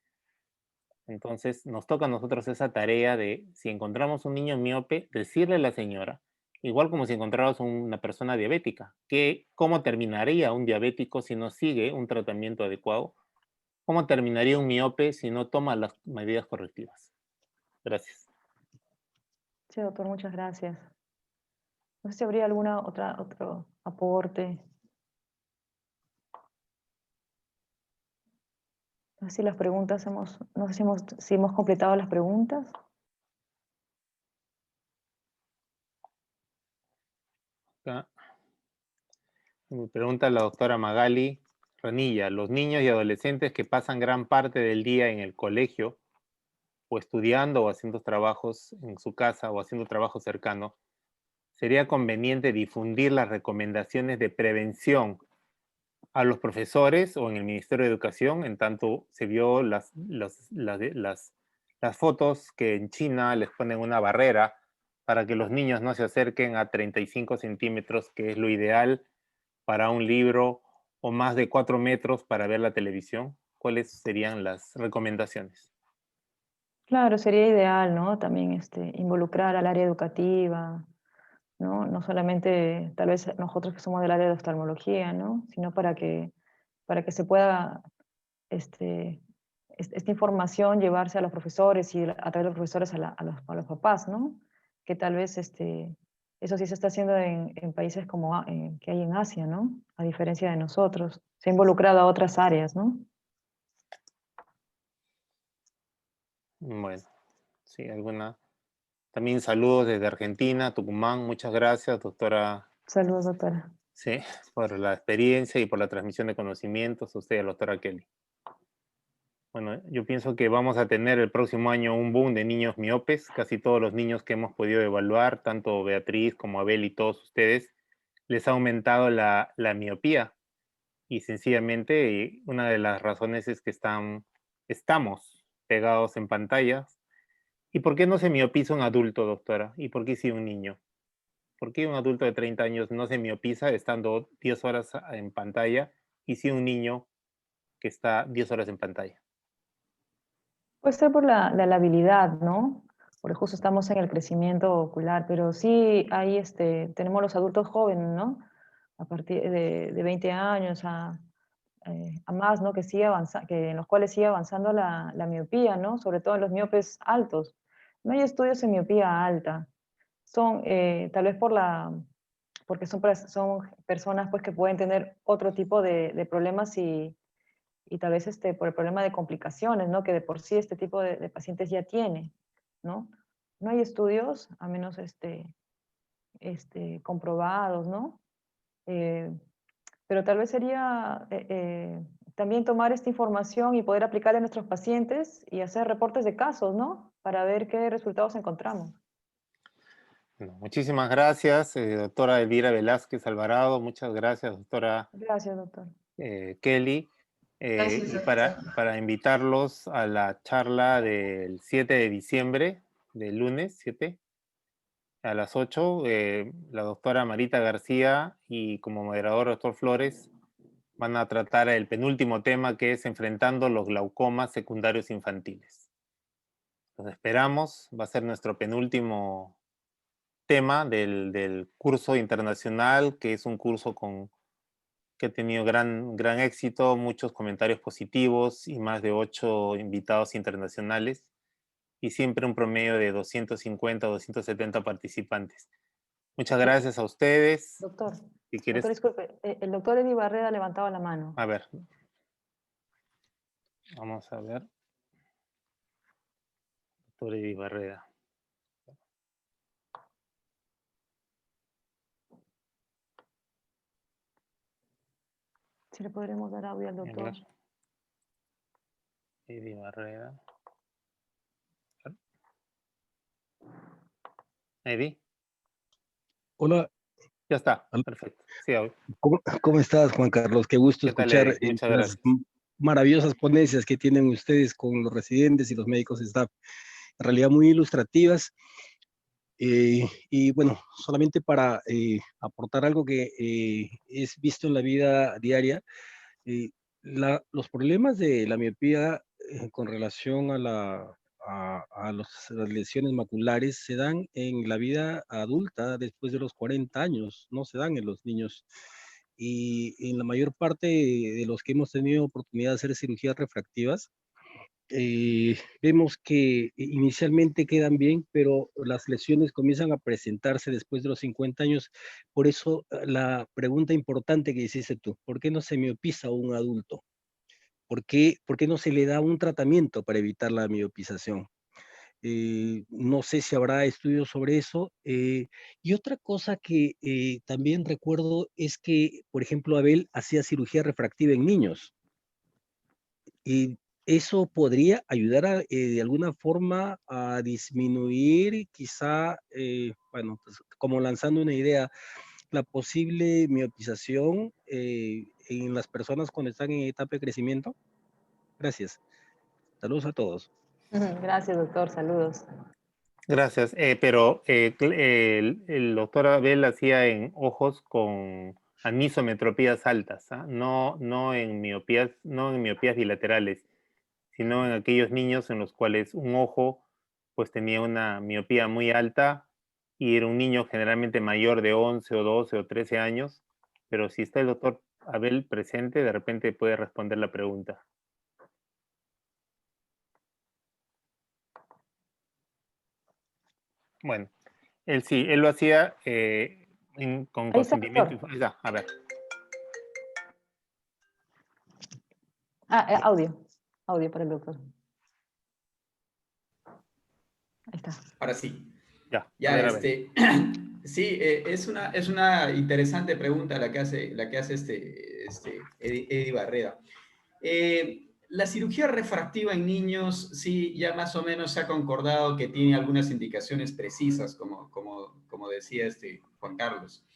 Entonces nos toca a nosotros esa tarea de, si encontramos un niño miope, decirle a la señora, igual como si encontráramos una persona diabética, que cómo terminaría un diabético si no sigue un tratamiento adecuado, cómo terminaría un miope si no toma las medidas correctivas. Gracias. Sí, doctor, muchas gracias. No sé si habría otro aporte. No sé si las preguntas no sé si hemos completado las preguntas. Acá me pregunta la doctora Magali Ranilla, los niños y adolescentes que pasan gran parte del día en el colegio o estudiando o haciendo trabajos en su casa o haciendo trabajo cercano, sería conveniente difundir las recomendaciones de prevención a los profesores o en el Ministerio de Educación, en tanto se vio las las fotos que en China les ponen una barrera para que los niños no se acerquen a 35 centímetros, que es lo ideal para un libro, o más de 4 metros para ver la televisión? ¿Cuáles serían las recomendaciones? Claro, sería ideal, ¿no? También involucrar al área educativa, ¿no? No solamente tal vez nosotros que somos del área de oftalmología, ¿no? Sino para que se pueda esta información llevarse a los profesores y a través de los profesores a los papás, ¿no? Que tal vez eso sí se está haciendo en países como que hay en Asia, ¿no? A diferencia de nosotros. Se ha involucrado a otras áreas, ¿no? Bueno, sí, alguna. También saludos desde Argentina, Tucumán. Muchas gracias, doctora, Saludos, doctora. sí, por la experiencia y por la transmisión de conocimientos. A usted, doctora Kelly. Bueno, yo pienso que vamos a tener el próximo año un boom de niños miopes. Casi todos los niños que hemos podido evaluar, tanto Beatriz como Abel y todos ustedes, les ha aumentado la miopía. Y sencillamente una de las razones es que estamos pegados en pantallas. ¿Y por qué no se miopiza un adulto, doctora? ¿Y por qué sí un niño? ¿Por qué un adulto de 30 años no se miopiza estando 10 horas en pantalla y sí un niño que está 10 horas en pantalla? Puede ser por la habilidad, ¿no? Porque justo estamos en el crecimiento ocular, pero sí hay, tenemos los adultos jóvenes, ¿no? A partir de 20 años a más, ¿no? En los cuales sigue avanzando la miopía, ¿no? Sobre todo en los miopes altos. No hay estudios en miopía alta. Son, tal vez porque son personas pues, que pueden tener otro tipo de problemas y tal vez por el problema de complicaciones, ¿no? Que de por sí este tipo de pacientes ya tiene, ¿no? No hay estudios, a menos comprobados, ¿no? Eh, pero tal vez sería también tomar esta información y poder aplicarla a nuestros pacientes y hacer reportes de casos, ¿no? Para ver qué resultados encontramos. Bueno, muchísimas gracias, doctora Elvira Velázquez Alvarado. Muchas gracias, doctora Gracias, doctor. Kelly. Gracias, Y doctor. para invitarlos a la charla del 7 de diciembre, del lunes 7, a las 8, la doctora Marita García y como moderador doctor Flores van a tratar el penúltimo tema, que es enfrentando los glaucomas secundarios infantiles. Los esperamos, va a ser nuestro penúltimo tema del curso internacional, que es un curso que ha tenido gran éxito, muchos comentarios positivos y más de 8 invitados internacionales y siempre un promedio de 250 o 270 participantes. Muchas gracias a ustedes. Doctor, Si doctor, quieres, disculpe, el doctor Eddie Barrera levantaba la mano. a ver, vamos a ver. Doctor Eddie Barrera. Si le podremos dar audio al A doctor. ver. Eddie Barrera. Eddie, Hola, ya está, perfecto. Sí, ¿cómo estás, Juan Carlos? Qué gusto ¿qué tal, escuchar Eddie? Muchas las gracias. maravillosas ponencias que tienen ustedes con los residentes y los médicos staff. En realidad muy ilustrativas. Y bueno, solamente para aportar algo que es visto en la vida diaria, eh, los problemas de la miopía con relación a las lesiones maculares se dan en la vida adulta después de los 40 años, no se dan en los niños. Y en la mayor parte de los que hemos tenido oportunidad de hacer cirugías refractivas, vemos que inicialmente quedan bien, pero las lesiones comienzan a presentarse después de los 50 años. Por eso la pregunta importante que hiciste tú, ¿por qué no se miopiza un adulto? ¿Por qué no se le da un tratamiento para evitar la miopización? No sé si habrá estudios sobre eso. Y otra cosa que también recuerdo es que, por ejemplo, Abel hacía cirugía refractiva en niños. Y eso podría ayudar de alguna forma a disminuir, quizá, bueno, pues, como lanzando una idea, la posible miopización en las personas cuando están en etapa de crecimiento. Gracias. Saludos a todos. Gracias, doctor. Saludos. Gracias. Pero el doctor Abel hacía en ojos con anisometropías altas, ¿ah? No en miopías bilaterales, sino en aquellos niños en los cuales un ojo pues tenía una miopía muy alta y era un niño generalmente mayor de 11 o 12 o 13 años, pero si está el doctor Abel presente, de repente puede responder la pregunta. Bueno, él sí, él lo hacía con Ahí está, consentimiento. doctor. Ahí está, a ver. Audio. Audio para el doctor. Ahí está. Ahora sí. Ya, Ya, a ver. sí, es una interesante pregunta la que hace Eddie Barreda. La cirugía refractiva en niños, sí, ya más o menos se ha concordado que tiene algunas indicaciones precisas, como decía Juan Carlos.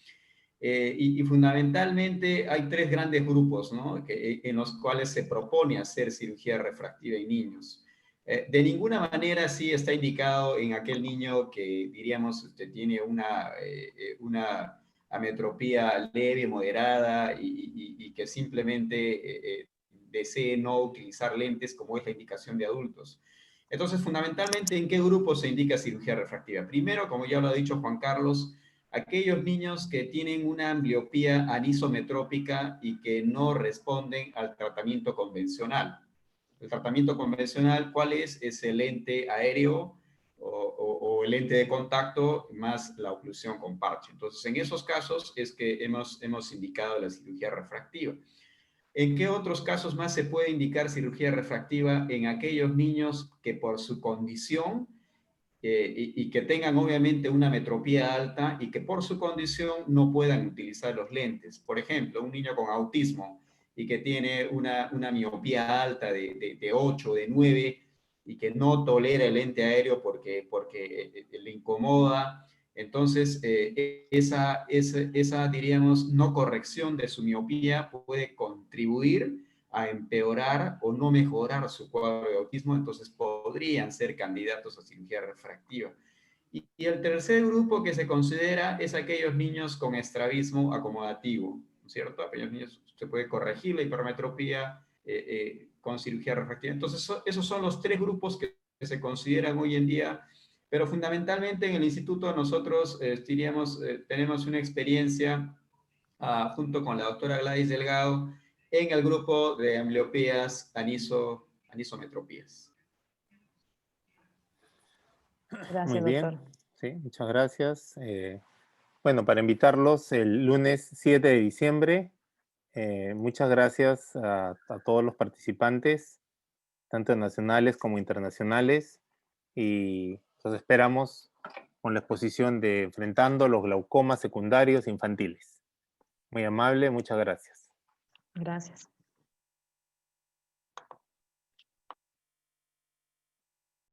Y fundamentalmente hay tres grandes grupos, ¿no? En los cuales se propone hacer cirugía refractiva en niños. De ninguna manera sí está indicado en aquel niño que, diríamos, usted tiene una ametropía leve, moderada y que simplemente desee no utilizar lentes como es la indicación de adultos. Entonces, fundamentalmente, ¿en qué grupo se indica cirugía refractiva? Primero, como ya lo ha dicho Juan Carlos, aquellos niños que tienen una ambliopía anisometrópica y que no responden al tratamiento convencional. El tratamiento convencional, ¿cuál es? Es el lente aéreo o el lente de contacto más la oclusión con parche. Entonces, en esos casos es que hemos indicado la cirugía refractiva. ¿En qué otros casos más se puede indicar cirugía refractiva? En aquellos niños que por su condición y que tengan obviamente una metropía alta y que por su condición no puedan utilizar los lentes. Por ejemplo, un niño con autismo y que tiene una miopía alta de 8, de 9 y que no tolera el lente aéreo porque le incomoda. Entonces, esa, diríamos, no corrección de su miopía puede contribuir a empeorar o no mejorar su cuadro de autismo, entonces podrían ser candidatos a cirugía refractiva. Y el tercer grupo que se considera es aquellos niños con estrabismo acomodativo, ¿no es cierto? Aquellos niños se puede corregir la hipermetropía con cirugía refractiva. Entonces, esos son los tres grupos que se consideran hoy en día, pero fundamentalmente en el instituto nosotros diríamos, tenemos una experiencia junto con la doctora Gladys Delgado en el grupo de ambliopías anisometropías. Muy Gracias, bien, doctor. sí, muchas gracias. Bueno, para invitarlos el lunes 7 de diciembre, muchas gracias a todos los participantes, tanto nacionales como internacionales, y los esperamos con la exposición de Enfrentando los glaucomas secundarios infantiles. Muy amable, muchas gracias. Gracias.